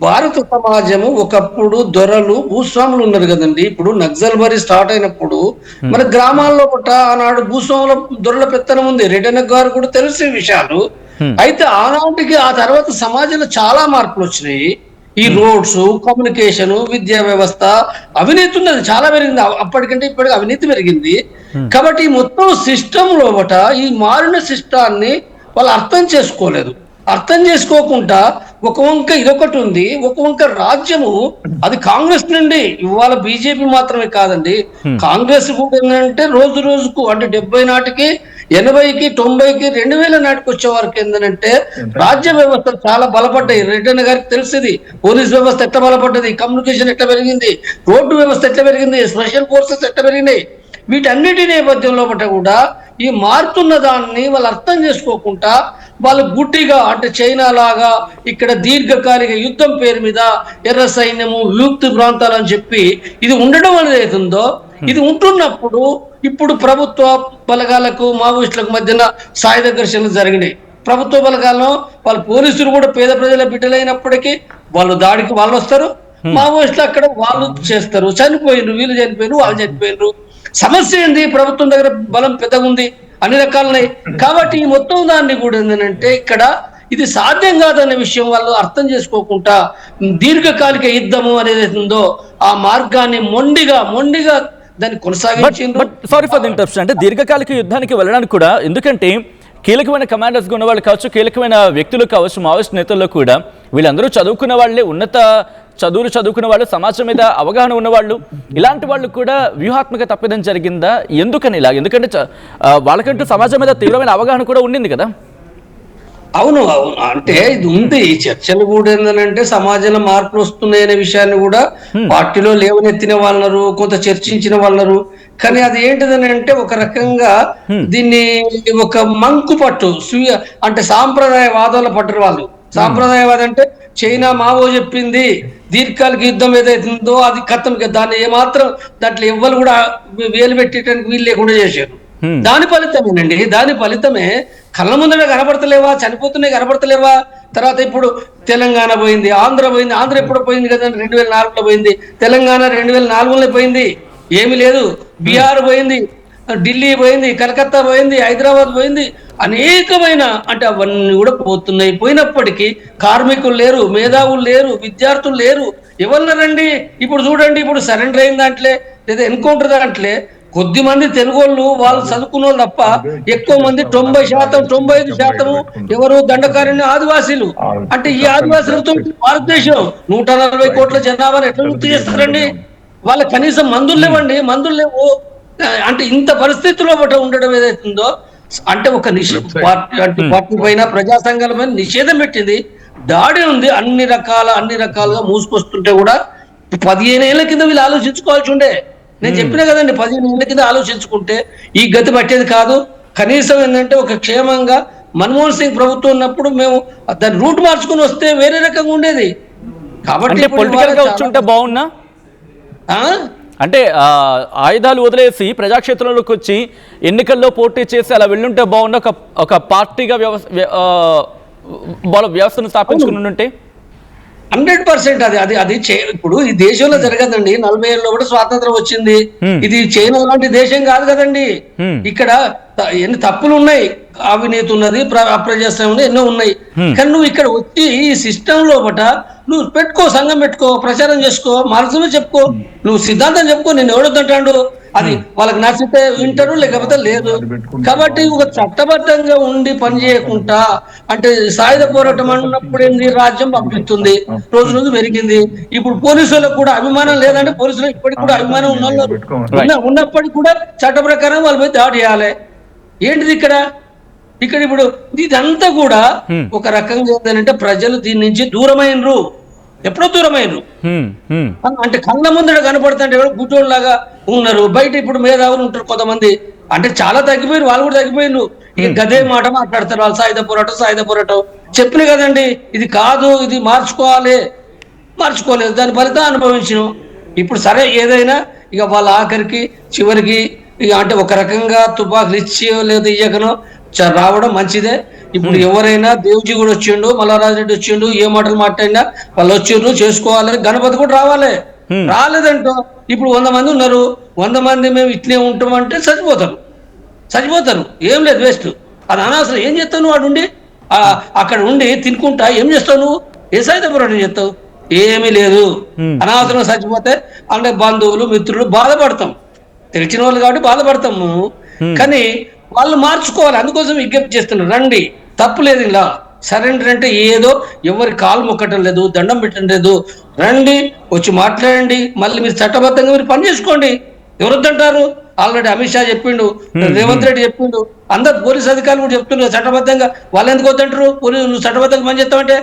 భారత సమాజము ఒకప్పుడు దొరలు భూస్వాములు ఉన్నారు కదండి. ఇప్పుడు నక్సల్బరీ స్టార్ట్ అయినప్పుడు మన గ్రామాల్లో పట్ట ఆనాడు భూస్వాముల దొరల పెత్తనం ఉంది. రెడ్డన్న గారు కూడా తెలిసే విషయాలు. అయితే ఆనాటికి ఆ తర్వాత సమాజంలో చాలా మార్పులు వచ్చినాయి. ఈ రోడ్స్, కమ్యూనికేషన్, విద్యా వ్యవస్థ, అవినీతి ఉన్నది చాలా పెరిగింది. అప్పటికంటే ఇప్పటికి అవినీతి పెరిగింది. కాబట్టి ఈ మొత్తం సిస్టమ్ లోపట ఈ మారిన సిస్టాన్ని వాళ్ళు అర్థం చేసుకోలేదు. అర్థం చేసుకోకుండా ఒక వంక ఇదొకటి ఉంది, ఒక వంక రాజ్యము అది కాంగ్రెస్ నుండి ఇవాళ బీజేపీ మాత్రమే కాదండి, కాంగ్రెస్ కూడా ఏంటంటే రోజు రోజుకు అంటే 70 నాటికి 80కి 90కి 2000 నాటికి వచ్చే వారికి ఏంటంటే రాజ్య వ్యవస్థలు చాలా బలపడ్డాయి. రెడ్డన్న గారికి తెలిసింది పోలీస్ వ్యవస్థ ఎట్లా బలపడ్డది, కమ్యూనికేషన్ ఎట్లా పెరిగింది, రోడ్డు వ్యవస్థ ఎట్లా పెరిగింది, స్పెషల్ ఫోర్సెస్ ఎట్లా పెరిగినాయి. వీటన్నిటి నేపథ్యంలో కూడా ఈ మారుతున్న దాన్ని వాళ్ళు అర్థం చేసుకోకుండా వాళ్ళు గుడ్డిగా అంటే చైనా లాగా ఇక్కడ దీర్ఘకాలిక యుద్ధం పేరు మీద ఎర్ర సైన్యము, విముక్తి ప్రాంతాలు అని చెప్పి ఇది ఉండడం అనేది అవుతుందో, ఇది ఉంటున్నప్పుడు ఇప్పుడు ప్రభుత్వ బలగాలకు మావోయిస్టులకు మధ్యన సాయుధ ఘర్షణలు జరిగినాయి. ప్రభుత్వ బలగాలను వాళ్ళ పోలీసులు కూడా పేద ప్రజల బిడ్డలైనప్పటికీ వాళ్ళు దాడికి వాళ్ళు వస్తారు, మావోయిస్టులు అక్కడ వాళ్ళు చేస్తారు. చనిపోయినరు, వీళ్ళు చనిపోయినరు, వాళ్ళు చనిపోయినరు. సమస్య ఏంది? ప్రభుత్వం దగ్గర బలం పెద్దగా ఉంది, అన్ని రకాలున్నాయి. కాబట్టి ఈ మొత్తం దాన్ని కూడా ఏంటంటే ఇక్కడ ఇది సాధ్యం కాదనే విషయం వాళ్ళు అర్థం చేసుకోకుండా దీర్ఘకాలిక యుద్ధము అనేది ఉందో ఆ మార్గాన్ని మొండిగా దాన్ని కొనసాగించింది. Sorry for the interruption. అంటే దీర్ఘకాలిక యుద్ధానికి వెళ్ళడానికి కూడా, ఎందుకంటే కీలకమైన కమాండర్స్ ఉన్న వాళ్ళు కావచ్చు, కీలకమైన వ్యక్తులు కావచ్చు, మావోయిస్ట్ నేతల్లో కూడా వీళ్ళందరూ చదువుకున్న వాళ్ళే, ఉన్నత చదువులు చదువుకున్న వాళ్ళు, సమాజం మీద అవగాహన ఉన్నవాళ్ళు, ఇలాంటి వాళ్ళు కూడా వ్యూహాత్మక తప్పిదం జరిగిందా? ఎందుకని ఇలా? ఎందుకంటే వాళ్ళకంటూ సమాజం మీద తీవ్రమైన అవగాహన కూడా ఉండింది కదా. అవును అవును అంటే ఇది ఉంది. ఈ చర్చలు కూడా ఏంటంటే సమాజంలో మార్పులు వస్తున్నాయనే విషయాన్ని కూడా పార్టీలో లేవనెత్తిన వాళ్ళరు, కొంత చర్చించిన వాళ్ళరు. కానీ అది ఏంటిదని అంటే ఒక రకంగా దీన్ని ఒక మంకు పట్టు అంటే సాంప్రదాయవాదాల పట్టరు వాళ్ళు. సాంప్రదాయవాదం అంటే చైనా మావో చెప్పింది దీర్ఘకాలిక యుద్ధం ఏదైతుందో అది కథం, దాన్ని ఏమాత్రం దాంట్లో ఎవ్వరు కూడా వేలు పెట్టడానికి వీలు లేకుండా చేశారు. దాని ఫలితమేనండి, దాని ఫలితమే కళ్ళ ముందర కనబడతలేవా, చనిపోతున్నాయి కనబడతలేవా. తర్వాత ఇప్పుడు తెలంగాణ పోయింది, ఆంధ్ర పోయింది. ఆంధ్ర ఎప్పుడు పోయింది కదా, 2004లో పోయింది. తెలంగాణ 2004లో పోయింది, ఏమి లేదు. బీహార్ పోయింది, ఢిల్లీ పోయింది, కలకత్తా పోయింది, హైదరాబాద్ పోయింది. అనేకమైన అంటే అవన్నీ కూడా పోతున్నాయి. పోయినప్పటికీ కార్మికులు లేరు, మేధావులు లేరు, విద్యార్థులు లేరు. ఎవరున్నారండి? ఇప్పుడు చూడండి, ఇప్పుడు సరెండర్ అయిన దాంట్లో లేదా ఎన్కౌంటర్ దాంట్లో కొద్ది మంది తెలుగు వాళ్ళు చదువుకున్న వాళ్ళు తప్ప ఎక్కువ మంది 90%, 95% ఎవరు దండకారణ్య ఆదివాసీలు. అంటే ఈ ఆదివాసీలతో భారతదేశం 140 కోట్ల జనాభాను ఎట్లా వృత్తి చేస్తారండి? వాళ్ళ కనీసం మందులు లేవండి, మందులు లేవు. అంటే ఇంత పరిస్థితిలో ఉండడం ఏదైతుందో అంటే ఒక పార్టీ పైన, ప్రజా సంఘాల పైన నిషేధం పెట్టింది, దాడి ఉంది. అన్ని రకాలుగా మూసుకొస్తుంటే కూడా 15 ఏళ్ల కింద వీళ్ళు ఆలోచించుకోవాల్సి ఉండే. నేను చెప్పినా కదండి, 15 ఏళ్ల కింద ఆలోచించుకుంటే ఈ గతి పట్టేది కాదు. కనీసం ఏంటంటే ఒక క్షేమంగా మన్మోహన్ సింగ్ ప్రభుత్వం ఉన్నప్పుడు మేము దాన్ని రూట్ మార్చుకుని వస్తే వేరే రకంగా ఉండేది. కాబట్టి పొలిటికల్ గా వచ్చుంటే బాగున్నా, అంటే ఆయుధాలు వదిలేసి ప్రజాక్షేత్రంలోకి వచ్చి ఎన్నికల్లో పోటీ చేసి అలా వెళ్ళుంటే బాగున్నా, ఒక పార్టీగా వ్యవస్థను స్థాపించుకుని ఉంటే 100% అది ఇప్పుడు ఈ దేశంలో జరగదండి. 40 ఏళ్ళలో కూడా స్వాతంత్రం వచ్చింది. ఇది చైనా లాంటి దేశం కాదు కదండి. ఇక్కడ ఎన్ని తప్పులు ఉన్నాయి, అవినీతి ఉన్నది, అప్రజాస్వామ్యం ఉన్నది, ఎన్నో ఉన్నాయి. కానీ నువ్వు ఇక్కడ వచ్చి ఈ సిస్టమ్ లోపట నువ్వు పెట్టుకో, సంఘం పెట్టుకో, ప్రచారం చేసుకో, మార్గమే చెప్పుకో, నువ్వు సిద్ధాంతం చెప్పుకో. నేను ఎవడొద్దంటాడు, అది వాళ్ళకి నచ్చితే వింటారు, లేకపోతే లేదు. కాబట్టి ఒక చట్టబద్ధంగా ఉండి పని చేయకుండా అంటే సాయుధ పోరాటం అన్నప్పుడు ఏంది, రాజ్యం పంపిస్తుంది, రోజు రోజు పెరిగింది. ఇప్పుడు పోలీసులకు కూడా అభిమానం లేదంటే పోలీసులకు ఇప్పటికి కూడా అభిమానం ఉన్నప్పటికీ కూడా చట్ట ప్రకారం వాళ్ళ మీద దాడి చేయాలి. ఏంటిది ఇక్కడ ఇప్పుడు ఇదంతా కూడా ఒక రకంగా ఏంటంటే ప్రజలు దీని నుంచి దూరమైనరు, ఎప్పుడో దూరమైనరు. అంటే కళ్ళ ముందర కనపడుతుంటే ఎవరు గుడ్డోళ్ళలాగా ఉన్నారు. బయట ఇప్పుడు మేధావులు ఉంటారు కొంతమంది, అంటే చాలా తగ్గిపోయారు, వాళ్ళు కూడా తగ్గిపోయినారు. ఇక గదే మాట మాట్లాడతారు వాళ్ళు, సాయుధ పోరాటం చెప్పిన కదండి. ఇది కాదు, ఇది మార్చుకోలేదు, దాని ఫలితం అనుభవించినాం. ఇప్పుడు సరే ఏదైనా ఇక వాళ్ళ ఆఖరికి చివరికి ఇక అంటే ఒక రకంగా తుపాకులు ఇచ్చి లేదా ఇయ్యకనో రావడం మంచిదే. ఇప్పుడు ఎవరైనా దేవుజీ కూడా వచ్చిండు, మల్లారాజు రెడ్డి వచ్చిండు, ఏ మాటలు మాట్లాడినా వాళ్ళు వచ్చిండ్రు, చేసుకోవాలి. గణపతి కూడా రావాలి. రాలేదంటో ఇప్పుడు 100 మంది ఉన్నారు, 100 మంది మేము ఇట్లే ఉంటామంటే చచ్చిపోతారు. ఏం లేదు, వేస్ట్. అది అనవసరం. ఏం చేస్తావు నువ్వు? వాడు ఉండి అక్కడ ఉండి తినుకుంటా ఏం చేస్తావు నువ్వు? ఏ సాయుధ పోరాటం చేస్తావు? ఏమీ లేదు. అనవసరం చచ్చిపోతే అంటే బంధువులు, మిత్రులు బాధపడతాం, తెలిసిన వాళ్ళు కాబట్టి బాధపడతాము. కానీ వాళ్ళు మార్చుకోవాలి. అందుకోసం విజ్ఞప్తి చేస్తున్నారు, రండి, తప్పు లేదు. ఇలా సరెండర్ అంటే ఏదో ఎవరి కాలు మొక్కటం లేదు, దండం పెట్టడం లేదు. రండి, వచ్చి మాట్లాడండి, మళ్ళీ మీరు చట్టబద్ధంగా మీరు పని చేసుకోండి. ఎవరొద్దంటారు? ఆల్రెడీ అమిత్ షా చెప్పిండు, రేవంత్ రెడ్డి చెప్పిండు, అందరు పోలీస్ అధికారులు కూడా చెప్తున్నారు చట్టబద్ధంగా. వాళ్ళు ఎందుకు వద్దంటారు? నువ్వు చట్టబద్ధంగా పని చేస్తావంటే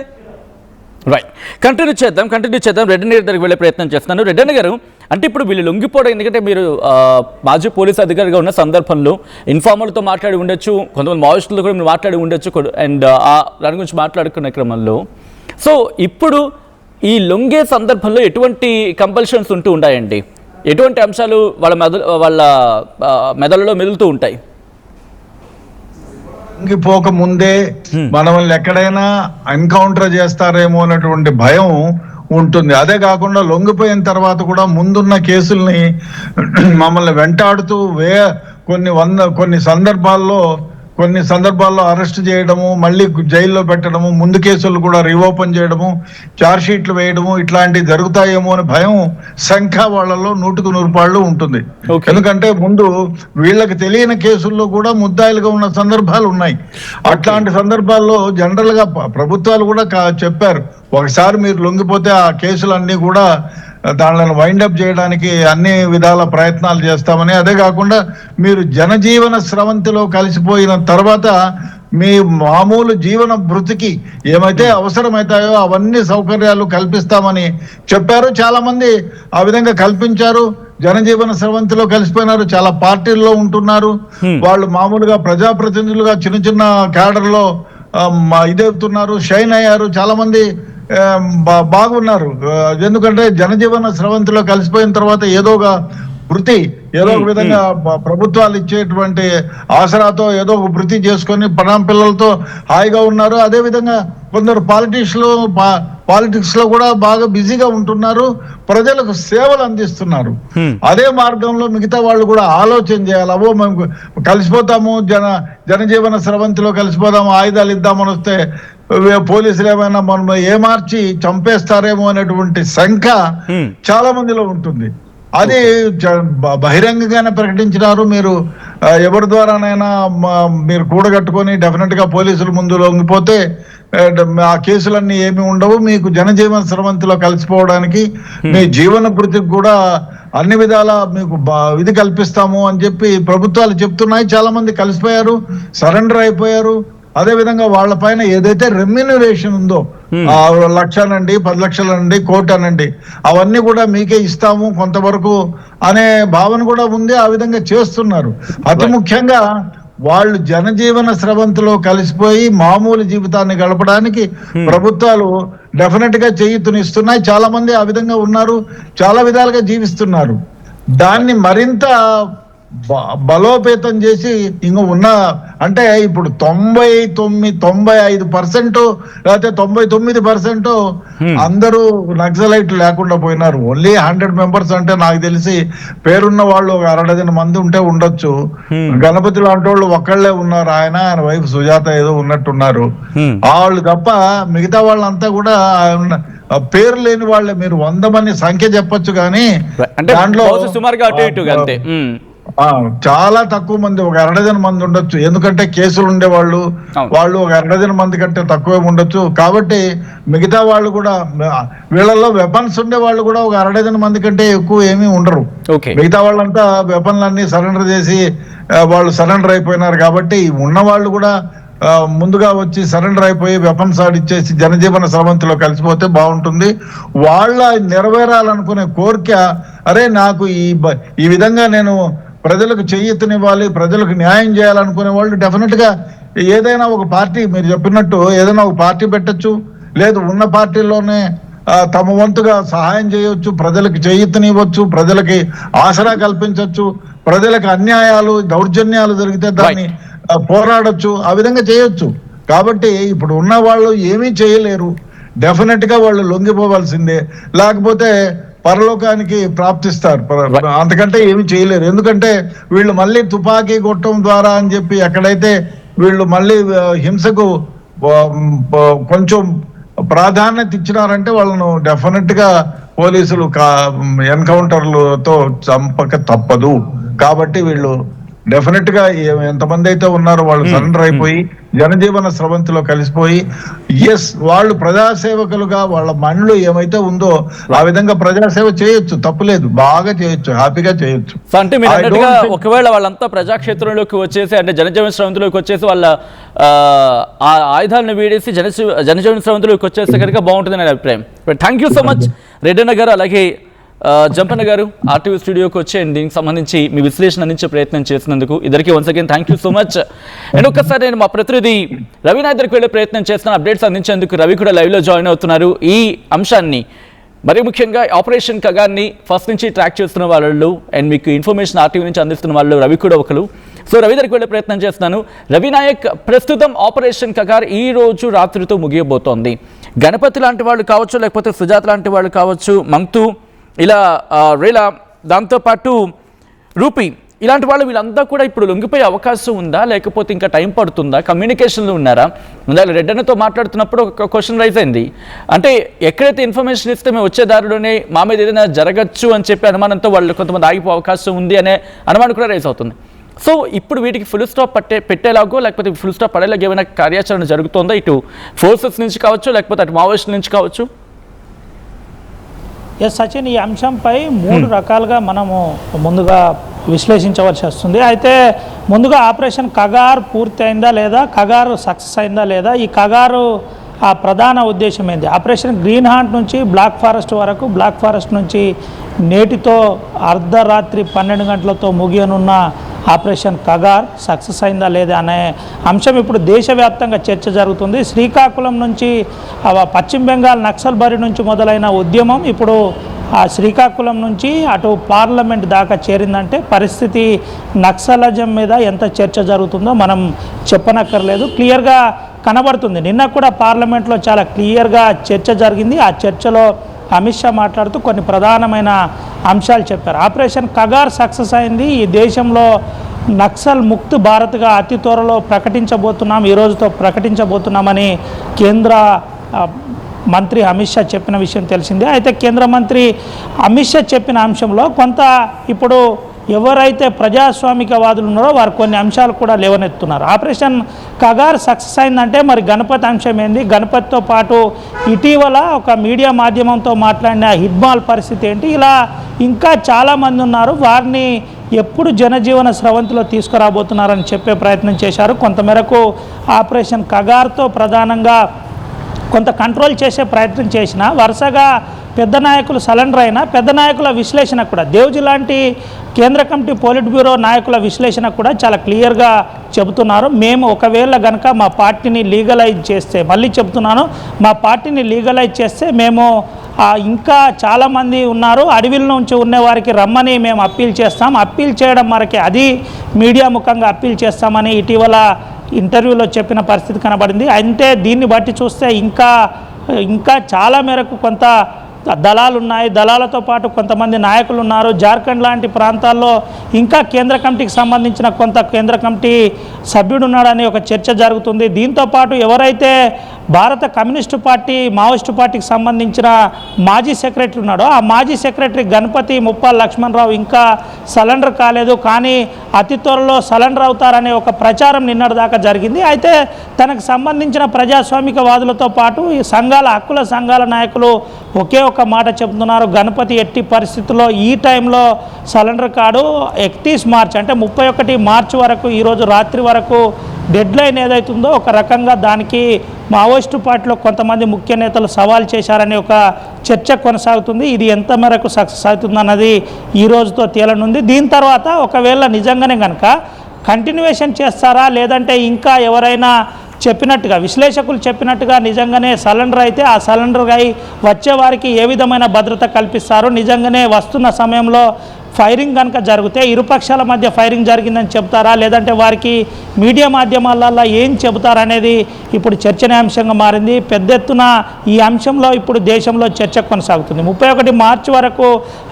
రైట్. కంటిన్యూ చేద్దాం. రెడ్డి దగ్గరికి వెళ్ళే ప్రయత్నం చేస్తున్నాను. రెడ్డి గారు, అంటే ఇప్పుడు వీళ్ళు లొంగిపోవడం, ఎందుకంటే మీరు మాజీ పోలీస్ అధికారిగా ఉన్న సందర్భంలో ఇన్ఫార్మర్లతో మాట్లాడి ఉండొచ్చు, కొంతమంది మావోయిస్టులతో కూడా మీరు మాట్లాడి ఉండొచ్చు, అండ్ దాని గురించి మాట్లాడుకునే క్రమంలో సో ఇప్పుడు ఈ లొంగే సందర్భంలో ఎటువంటి కంపల్షన్స్ ఉంటూ ఉంటాయండి? ఎటువంటి అంశాలు వాళ్ళ మెదడులో మెదులుతూ ఉంటాయి? పోక ముందే మనల్ని ఎక్కడైనా ఎన్కౌంటర్ చేస్తారేమో అన్నటువంటి భయం ఉంటుంది. అదే కాకుండా లొంగిపోయిన తర్వాత కూడా ముందున్న కేసుల్ని మమ్మల్ని వెంటాడుతూ కొన్ని సందర్భాల్లో అరెస్ట్ చేయడము, మళ్ళీ జైల్లో పెట్టడము, ముందు కేసులు కూడా రీఓపెన్ చేయడము, చార్జ్ షీట్లు వేయడము, ఇట్లాంటివి జరుగుతాయేమో అని భయం శంఖ వాళ్ళలో 100% ఉంటుంది. ఎందుకంటే ముందు వీళ్ళకి తెలియని కేసుల్లో కూడా ముద్దాయిలుగా ఉన్న సందర్భాలు ఉన్నాయి. అట్లాంటి సందర్భాల్లో జనరల్ గా ప్రభుత్వాలు కూడా చెప్పారు, ఒకసారి మీరు లొంగిపోతే ఆ కేసులన్నీ కూడా దానిని వైండప్ చేయడానికి అన్ని విధాల ప్రయత్నాలు చేస్తామని, అదే కాకుండా మీరు జనజీవన స్రవంతిలో కలిసిపోయిన తర్వాత మీ మామూలు జీవన భృతికి ఏమైతే అవసరమవుతాయో అవన్నీ సౌకర్యాలు కల్పిస్తామని చెప్పారు. చాలా మంది ఆ విధంగా కల్పించారు. జనజీవన స్రవంతిలో కలిసిపోయినారు. చాలా పార్టీల్లో ఉంటున్నారు. వాళ్ళు మామూలుగా ప్రజాప్రతినిధులుగా చిన్న చిన్న క్యాడర్లో ఇదవుతున్నారు, షైన్ అయ్యారు. చాలా మంది బాగున్నారు. ఎందుకంటే జనజీవన స్రవంతిలో కలిసిపోయిన తర్వాత ఏదో ఒక వృత్తి, ఏదో ఒక విధంగా ప్రభుత్వాలు ఇచ్చేటువంటి ఆసరాతో ఏదో ఒక వృత్తి చేసుకొని పిల్లలతో హాయిగా ఉన్నారు. అదే విధంగా కొందరు పాలిటిక్స్ లో కూడా బాగా బిజీగా ఉంటున్నారు, ప్రజలకు సేవలు అందిస్తున్నారు. అదే మార్గంలో మిగతా వాళ్ళు కూడా ఆలోచన చేయాలి. అవో మేము కలిసిపోతాము, జనజీవన స్రవంతిలో కలిసిపోదాము, ఆయుధాలు ఇద్దామని వస్తే పోలీసులు ఏమైనా మనం ఏమార్చి చంపేస్తారేమో అనేటువంటి శంక చాలా మందిలో ఉంటుంది. అది బహిరంగంగానే ప్రకటించినారు. మీరు ఎవరి ద్వారానైనా మీరు కూడగట్టుకొని డెఫినెట్ గా పోలీసుల ముందు లొంగిపోతే ఆ కేసులన్నీ ఏమి ఉండవు. మీకు జనజీవన స్రవంతిలో కలిసిపోవడానికి, మీ జీవన భృతికి కూడా అన్ని విధాల మీకు ఇది కల్పిస్తాము అని చెప్పి ప్రభుత్వాలు చెప్తున్నాయి. చాలా మంది కలిసిపోయారు, సరెండర్ అయిపోయారు. అదే విధంగా వాళ్ళ పైన ఏదైతే రెమ్యూనరేషన్ ఉందో, 1 లక్ష అనండి, 10 లక్షలు అనండి, కోటి అనండి, అవన్నీ కూడా మీకే ఇస్తాము కొంతవరకు అనే భావన కూడా ఉంది. ఆ విధంగా చేస్తున్నారు. అతి ముఖ్యంగా వాళ్ళు జనజీవన స్రవంతిలో కలిసిపోయి మామూలు జీవితాన్ని గడపడానికి ప్రభుత్వాలు డెఫినెట్ గా చేయూతనిస్తున్నాయి. చాలా మంది ఆ విధంగా ఉన్నారు, చాలా విధాలుగా జీవిస్తున్నారు. దాన్ని మరింత బలోపేతం చేసి ఇంక ఉన్న అంటే ఇప్పుడు 95% లేకపోతే 99% అందరూ నక్సలైట్లు లేకుండా పోయినారు. ఓన్లీ 100 మెంబర్స్ అంటే నాకు తెలిసి పేరున్న వాళ్ళు ఒక 60 మంది ఉంటే ఉండొచ్చు. గణపతి లాంటి వాళ్ళు ఒక్కళ్లే ఉన్నారు. ఆయన వైఫ్ సుజాత ఏదో ఉన్నట్టున్నారు. వాళ్ళు తప్ప మిగతా వాళ్ళంతా కూడా పేరు లేని వాళ్ళే. మీరు 100 మంది సంఖ్య చెప్పొచ్చు కానీ దాంట్లో సుమారుగా అటు ఇటుగా అంతే చాలా తక్కువ మంది, ఒక 60 మంది ఉండొచ్చు. ఎందుకంటే కేసులు ఉండేవాళ్ళు వాళ్ళు ఒక 60 మంది కంటే తక్కువే ఉండొచ్చు. కాబట్టి మిగతా వాళ్ళు కూడా వీళ్ళలో వెపన్స్ ఉండే వాళ్ళు కూడా ఒక 60 మంది కంటే ఎక్కువ ఏమీ ఉండరు. మిగతా వాళ్ళంతా వెపన్లన్నీ సరెండర్ చేసి వాళ్ళు సరెండర్ అయిపోయినారు. కాబట్టి ఉన్న వాళ్ళు కూడా ముందుగా వచ్చి సరెండర్ అయిపోయి వెపన్స్ ఆడిచ్చేసి జనజీవన స్రవంతిలో కలిసిపోతే బాగుంటుంది. వాళ్ళ నెరవేరాలనుకునే కోరిక, అరే నాకు ఈ విధంగా నేను ప్రజలకు చేయూతనివ్వాలి, ప్రజలకు న్యాయం చేయాలనుకునే వాళ్ళు డెఫినెట్ గా ఏదైనా ఒక పార్టీ, మీరు చెప్పినట్టు ఏదైనా ఒక పార్టీ పెట్టచ్చు, లేదు ఉన్న పార్టీలోనే తమ వంతుగా సహాయం చేయవచ్చు, ప్రజలకు చేయూతనివ్వచ్చు, ప్రజలకి ఆసరా కల్పించవచ్చు, ప్రజలకు అన్యాయాలు దౌర్జన్యాలు జరిగితే దాన్ని పోరాడొచ్చు, ఆ విధంగా చేయొచ్చు. కాబట్టి ఇప్పుడు ఉన్న వాళ్ళు ఏమీ చేయలేరు. డెఫినెట్ గా వాళ్ళు లొంగిపోవాల్సిందే, లేకపోతే పరలోకానికి ప్రాప్తిస్తారు. అంతకంటే ఏమి చేయలేరు. ఎందుకంటే వీళ్ళు మళ్ళీ తుపాకీ కొట్టడం ద్వారా అని చెప్పి ఎక్కడైతే వీళ్ళు మళ్ళీ హింసకు కొంచెం ప్రాధాన్యత ఇచ్చినారంటే వాళ్ళను డెఫినెట్ గా పోలీసులు ఎన్కౌంటర్లతో చంపక తప్పదు. కాబట్టి వీళ్ళు డెఫినెట్ గా ఎంతమంది అయితే ఉన్నారో వాళ్ళు సరెండర్ అయిపోయి జనజీవన స్రవంతిలో కలిసిపోయి వాళ్ళు ప్రజాసేవకులుగా వాళ్ళ మైండ్లో ఏమైతే ఉందో ఆ విధంగా ప్రజాసేవ చేయొచ్చు, తప్పులేదు, బాగా చేయొచ్చు, హ్యాపీగా చేయొచ్చు. అంటే మీరు అన్నట్టుగా ఒకవేళ వాళ్ళంతా ప్రజాక్షేత్రంలోకి వచ్చేసి అంటే జనజీవన స్రవంతిలోకి వచ్చేసి వాళ్ళ ఆయుధాలను వీడేసి జనజీవన స్రవంతిలోకి వచ్చేస్తే కనుక బాగుంటుందని అభిప్రాయం. Thank you so much Reddanna గారు, అలాగే జంపన్న గారు ఆర్టీవీ స్టూడియోకి వచ్చి దీనికి సంబంధించి మీ విశ్లేషణ అందించే ప్రయత్నం చేసినందుకు ఇద్దరికి once again thank you so much. And ఒక్కసారి నేను మా ప్రతినిధి రవి నా దగ్గరికి వెళ్ళే ప్రయత్నం చేస్తున్నాను అప్డేట్స్ అందించేందుకు. రవి కూడా లైవ్లో జాయిన్ అవుతున్నారు. ఈ అంశాన్ని మరి ముఖ్యంగా ఆపరేషన్ కగార్ని ఫస్ట్ నుంచి ట్రాక్ చేస్తున్న వాళ్ళు అండ్ మీకు ఇన్ఫర్మేషన్ ఆర్టీవీ నుంచి అందిస్తున్న వాళ్ళు రవి కూడా ఒకరు. సో రవి దగ్గరికి వెళ్ళే ప్రయత్నం చేస్తున్నాను. రవి నాయక్, ప్రస్తుతం ఆపరేషన్ కగార్ ఈ రోజు రాత్రితో ముగియబోతోంది. గణపతి లాంటి వాళ్ళు కావచ్చు, లేకపోతే సుజాత లాంటి వాళ్ళు కావచ్చు, మంక్తు, ఇలా రేలా, దాంతోపాటు రూపీ, ఇలాంటి వాళ్ళు వీళ్ళంతా కూడా ఇప్పుడు లొంగిపోయే అవకాశం ఉందా, లేకపోతే ఇంకా టైం పడుతుందా? కమ్యూనికేషన్లో ఉన్నారా? ముందు రెడ్డన్నతో మాట్లాడుతున్నప్పుడు ఒక క్వశ్చన్ రైజ్ అయింది. అంటే ఎక్కడైతే ఇన్ఫర్మేషన్ ఇస్తే మేము వచ్చే దారిలోనే మా మీద ఏదైనా జరగచ్చు అని చెప్పి అనుమానంతో వాళ్ళు కొంతమంది ఆగిపోయే అవకాశం ఉంది అనే అనుమానం కూడా రైజ్ అవుతుంది. సో ఇప్పుడు వీటికి ఫుల్ స్టాప్ పెట్టేలాగో లేకపోతే ఫుల్ స్టాప్ పడేలాగా ఏమైనా కార్యాచరణ జరుగుతుందా, ఇటు ఫోర్సెస్ నుంచి కావచ్చు లేకపోతే అటు మావోయిస్టుల నుంచి కావచ్చు? ఎస్ సచిన్, ఈ అంశంపై 3 రకాలుగా మనము ముందుగా విశ్లేషించవలసి వస్తుంది. అయితే ముందుగా ఆపరేషన్ కగార్ పూర్తి అయిందా లేదా, కగారు సక్సెస్ అయిందా లేదా, ఈ కగారు ఆ ప్రధాన ఉద్దేశం ఏంది? ఆపరేషన్ గ్రీన్ హాంట్ నుంచి బ్లాక్ ఫారెస్ట్ వరకు, బ్లాక్ ఫారెస్ట్ నుంచి నేటితో అర్ధరాత్రి 12 గంటలతో ముగియనున్న ఆపరేషన్ కగార్ సక్సెస్ అయిందా లేదా అనే అంశం ఇప్పుడు దేశవ్యాప్తంగా చర్చ జరుగుతుంది. శ్రీకాకుళం నుంచి పశ్చిమ బెంగాల్ నక్సల్ బరి నుంచి మొదలైన ఉద్యమం ఇప్పుడు ఆ శ్రీకాకుళం నుంచి అటు పార్లమెంట్ దాకా చేరిందంటే పరిస్థితి నక్సలిజం మీద ఎంత చర్చ జరుగుతుందో మనం చెప్పనక్కర్లేదు, క్లియర్గా కనబడుతుంది. నిన్న కూడా పార్లమెంట్లో చాలా క్లియర్గా చర్చ జరిగింది. ఆ చర్చలో అమిత్ షా మాట్లాడుతూ కొన్ని ప్రధానమైన అంశాలు చెప్పారు. ఆపరేషన్ కగార్ సక్సెస్ అయింది. ఈ దేశంలో నక్సల్ ముక్త్ భారత్గా అతి త్వరలో ప్రకటించబోతున్నాం, ఈ రోజుతో ప్రకటించబోతున్నామని కేంద్ర మంత్రి అమిత్ షా చెప్పిన విషయం తెలిసిందే. అయితే కేంద్ర మంత్రి అమిత్ షా చెప్పిన అంశంలో కొంత ఇప్పుడు ఎవరైతే ప్రజాస్వామికవాదులు ఉన్నారో వారు కొన్ని అంశాలు కూడా లేవనెత్తున్నారు. ఆపరేషన్ కగార్ సక్సెస్ అయిందంటే మరి గణపతి అంశం ఏంది, గణపతితో పాటు ఇటీవల ఒక మీడియా మాధ్యమంతో మాట్లాడిన హిడ్మాల్ పరిస్థితి ఏంటి, ఇలా ఇంకా చాలామంది ఉన్నారు, వారిని ఎప్పుడు జనజీవన స్రవంతిలో తీసుకురాబోతున్నారని చెప్పే ప్రయత్నం చేశారు. కొంతమేరకు ఆపరేషన్ కగార్తో ప్రధానంగా కొంత కంట్రోల్ చేసే ప్రయత్నం చేసిన వరుసగా పెద్ద నాయకులు సరెండర్ అయినా పెద్ద నాయకుల విశ్లేషణ కూడా, దేవ్జీ లాంటి కేంద్ర కమిటీ పోలిట్ బ్యూరో నాయకుల విశ్లేషణ కూడా చాలా క్లియర్గా చెబుతున్నారు. మేము ఒకవేళ కనుక మా పార్టీని లీగలైజ్ చేస్తే, మళ్ళీ చెబుతున్నాను, మా పార్టీని లీగలైజ్ చేస్తే మేము ఇంకా చాలామంది ఉన్నారు, అడవిల నుంచి ఉన్న వారికి రమ్మని మేము అప్పీల్ చేస్తాం, అప్పీల్ చేయడం వరకే, అది మీడియా ముఖంగా అప్పీల్ చేస్తామని ఇటీవల ఇంటర్వ్యూలో చెప్పిన పరిస్థితి కనబడింది. అంటే దీన్ని బట్టి చూస్తే ఇంకా చాలా మేరకు కొంత దళాలు ఉన్నాయి, దళాలతో పాటు కొంతమంది నాయకులు ఉన్నారు. జార్ఖండ్ లాంటి ప్రాంతాల్లో ఇంకా కేంద్ర కమిటీకి సంబంధించిన కొంత కేంద్ర కమిటీ సభ్యుడు ఉన్నాడని ఒక చర్చ జరుగుతుంది. దీంతోపాటు ఎవరైతే భారత కమ్యూనిస్టు పార్టీ మావోయిస్టు పార్టీకి సంబంధించిన మాజీ సెక్రటరీ ఉన్నాడో ఆ మాజీ సెక్రటరీ గణపతి ముప్పాల్ లక్ష్మణరావు ఇంకా సరెండర్ కాలేదు, కానీ అతి త్వరలో సరెండర్ అవుతారనే ఒక ప్రచారం నిన్నటి దాకా జరిగింది. అయితే తనకు సంబంధించిన ప్రజాస్వామికవాదులతో పాటు ఈ హక్కుల సంఘాల నాయకులు ఒకే ఒక మాట చెబుతున్నారు, గణపతి ఎట్టి పరిస్థితుల్లో ఈ టైంలో సరెండర్ కాడు, 31 మార్చి అంటే 31 మార్చి వరకు, ఈరోజు రాత్రి వరకు డెడ్ లైన్ ఏదైతుందో ఒక రకంగా దానికి మావోయిస్టు పార్టీలో కొంతమంది ముఖ్య నేతలు సవాల్ చేశారనే ఒక చర్చ కొనసాగుతుంది. ఇది ఎంత మేరకు సక్సెస్ అవుతుందన్నది ఈ రోజుతో తేలనుంది. దీని తర్వాత ఒకవేళ నిజంగానే కనుక కంటిన్యూయేషన్ చేస్తారా, లేదంటే ఇంకా ఎవరైనా చెప్పినట్టుగా విశ్లేషకులు చెప్పినట్టుగా నిజంగానే సరెండర్ అయితే ఆ సరెండర్ అయి వచ్చే వారికి ఏ విధమైన భద్రత కల్పిస్తారు, నిజంగానే వస్తున్న సమయంలో ఫైరింగ్ కనుక జరిగితే ఇరుపక్షాల మధ్య ఫైరింగ్ జరిగిందని చెప్తారా, లేదంటే వారికి మీడియా మాధ్యమాలలో ఏం చెబుతారనేది ఇప్పుడు చర్చనీయాంశంగా మారింది. పెద్ద ఎత్తున ఈ అంశంలో ఇప్పుడు దేశంలో చర్చ కొనసాగుతుంది. 31 మార్చి వరకు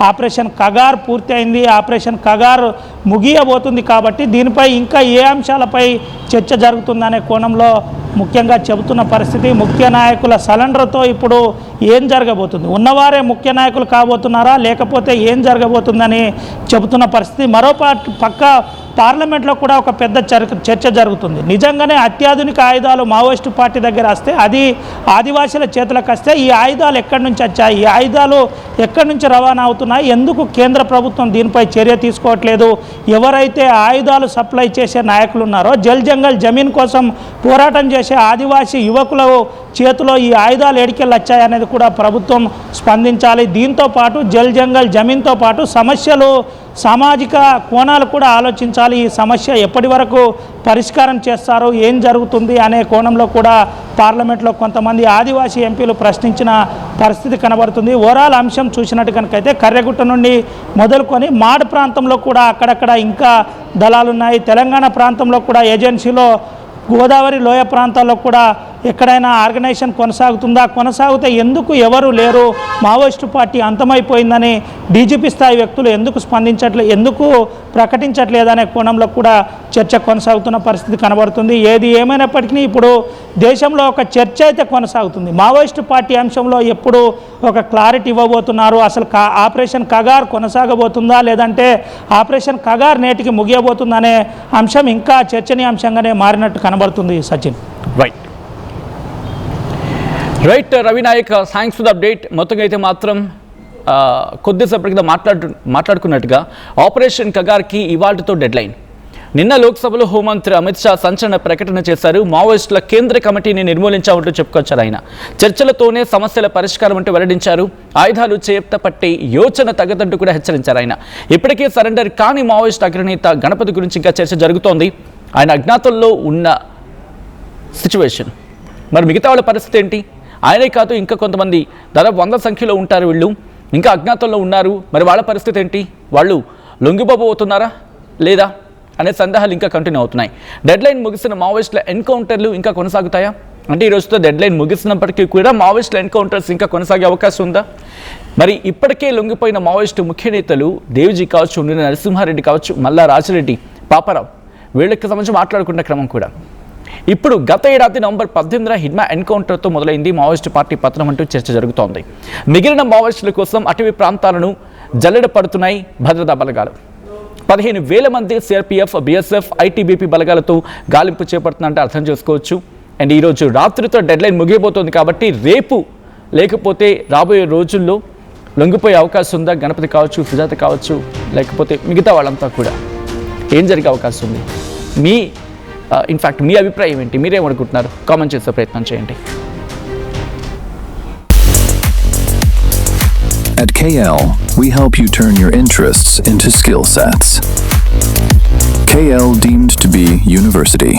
ఆపరేషన్ కగార్ పూర్తి అయింది, ఆపరేషన్ కగార్ ముగియబోతుంది. కాబట్టి దీనిపై ఇంకా ఏ అంశాలపై చర్చ జరుగుతుందనే కోణంలో ముఖ్యంగా చెబుతున్న పరిస్థితి. ముఖ్య నాయకుల సరెండర్తో ఇప్పుడు ఏం జరగబోతుంది, ఉన్నవారే ముఖ్య నాయకులు కాబోతున్నారా లేకపోతే ఏం జరగబోతుందని చెబుతున్న పరిస్థితి. మరో పక్క పార్లమెంట్లో కూడా ఒక పెద్ద చర్చ జరుగుతుంది. నిజంగానే అత్యాధునిక ఆయుధాలు మావోయిస్టు పార్టీ దగ్గర వస్తే, అది ఆదివాసీల చేతులకు వస్తే ఈ ఆయుధాలు ఎక్కడి నుంచి వచ్చాయి, ఈ ఆయుధాలు ఎక్కడి నుంచి రవాణా అవుతున్నాయి, ఎందుకు కేంద్ర ప్రభుత్వం దీనిపై చర్య తీసుకోవట్లేదు, ఎవరైతే ఆయుధాలు సప్లై చేసే నాయకులు ఉన్నారో జల్ జంగల్ జమీన్ కోసం పోరాటం చేసే ఆదివాసీ యువకుల చేతిలో ఈ ఆయుధాలు ఎడికెళ్ళి వచ్చాయనేది కూడా ప్రభుత్వం స్పందించాలి. దీంతో పాటు జల్ జంగల్ జమీన్తో పాటు సమస్యలు, సామాజిక కోణాలు కూడా ఆలోచించాలి. ఈ సమస్య ఎప్పటి వరకు పరిష్కారం చేస్తారు, ఏం జరుగుతుంది అనే కోణంలో కూడా పార్లమెంట్లో కొంతమంది ఆదివాసీ ఎంపీలు ప్రశ్నించిన పరిస్థితి కనబడుతుంది. ఓవరాల్ అంశం చూసినట్టు కనుకైతే కర్రెగుట్ట నుండి మొదలుకొని మాడ్ ప్రాంతంలో కూడా అక్కడక్కడ ఇంకా దళాలున్నాయి. తెలంగాణ ప్రాంతంలో కూడా ఏజెన్సీలో, గోదావరి లోయ ప్రాంతాల్లో కూడా ఎక్కడైనా ఆర్గనైజేషన్ కొనసాగుతుందా, కొనసాగితే ఎందుకు ఎవరు లేరు, మావోయిస్టు పార్టీ అంతమైపోయిందని డీజీపీ స్థాయి వ్యక్తులు ఎందుకు ఎందుకు ప్రకటించట్లేదనే కోణంలో కూడా చర్చ కొనసాగుతున్న పరిస్థితి కనబడుతుంది. ఏది ఏమైనప్పటికీ ఇప్పుడు దేశంలో ఒక చర్చ అయితే కొనసాగుతుంది. మావోయిస్టు పార్టీ అంశంలో ఎప్పుడు ఒక క్లారిటీ ఇవ్వబోతున్నారు, అసలు ఆపరేషన్ కగార్ కొనసాగబోతుందా లేదంటే ఆపరేషన్ కగార్ నేటికి ముగియబోతుందనే అంశం ఇంకా చర్చనీయాంశంగానే మారినట్టు కనబడుతుంది. Sachin. Right Ravinayak, thanks for the update. మొత్తంగా అయితే మాత్రం కొద్దిసేపటి కింద మాట్లాడుకున్నట్టుగా ఆపరేషన్ కగార్కి ఇవాళతో డెడ్లైన్. నిన్న లోక్సభలో హోంమంత్రి అమిత్ షా సంచలన ప్రకటన చేశారు. మావోయిస్టుల కేంద్ర కమిటీని నిర్మూలించామంటూ చెప్పుకొచ్చారు ఆయన. చర్చలతోనే సమస్యల పరిష్కారం అంటూ వెల్లడించారు. ఆయుధాలు చేతపట్టి యోచన తగ్గదంటూ కూడా హెచ్చరించారు ఆయన. ఇప్పటికే సరెండర్ కాని మావోయిస్ట్ అగ్రనేత గణపతి గురించి ఇంకా చర్చ జరుగుతోంది. ఆయన అజ్ఞాతంలో ఉన్న సిచ్యువేషన్, మరి మిగతా వాళ్ళ పరిస్థితి ఏంటి? ఆయనే కాదు ఇంకా కొంతమంది దాదాపు 100 సంఖ్యలో ఉంటారు, వీళ్ళు ఇంకా అజ్ఞాతంలో ఉన్నారు. మరి వాళ్ళ పరిస్థితి ఏంటి? వాళ్ళు లొంగిపోబోతున్నారా లేదా అనే సందేహాలు ఇంకా కంటిన్యూ అవుతున్నాయి. డెడ్లైన్ ముగిసిన మావోయిస్టుల ఎన్కౌంటర్లు ఇంకా కొనసాగుతాయా? అంటే ఈ రోజుతో డెడ్లైన్ ముగిసినప్పటికీ కూడా మావోయిస్టుల ఎన్కౌంటర్స్ ఇంకా కొనసాగే అవకాశం ఉందా? మరి ఇప్పటికే లొంగిపోయిన మావోయిస్టు ముఖ్య నేతలు దేవ్జీ కావచ్చు, ఉండిన నరసింహారెడ్డి కావచ్చు, మల్లా రాజిరెడ్డి, పాపారావు, వీళ్ళకి సంబంధించి మాట్లాడుకున్న క్రమం కూడా ఇప్పుడు గత ఏడాది నవంబర్ 18న హిడ్మా ఎన్కౌంటర్తో మొదలైంది మావోయిస్టు పార్టీ పతనం అంటూ చర్చ జరుగుతోంది. మిగిలిన మావోయిస్టుల కోసం అటవీ ప్రాంతాలను జల్లెడ పడుతున్నాయి భద్రతా బలగాలు. 15,000 మంది సిఆర్పీఎఫ్, బీఎస్ఎఫ్, ఐటీబీపీ బలగాలతో గాలింపు చేపడుతున్నట్టు అర్థం చేసుకోవచ్చు. అండ్ ఈరోజు రాత్రితో డెడ్లైన్ ముగియబోతోంది కాబట్టి రేపు లేకపోతే రాబోయే రోజుల్లో లొంగిపోయే అవకాశం ఉందా? గణపతి కావచ్చు, సుజాత కావచ్చు, లేకపోతే మిగతా వాళ్ళంతా కూడా ఏం జరిగే అవకాశం ఉంది? ఇన్ఫ్యాక్ట్ మీ అభిప్రాయం ఏంటి? మీరేమనుకుంటున్నారు? కామెంట్ చేసే ప్రయత్నం చేయండి. At KL, we help you turn your interests into skill sets. KL deemed to be university.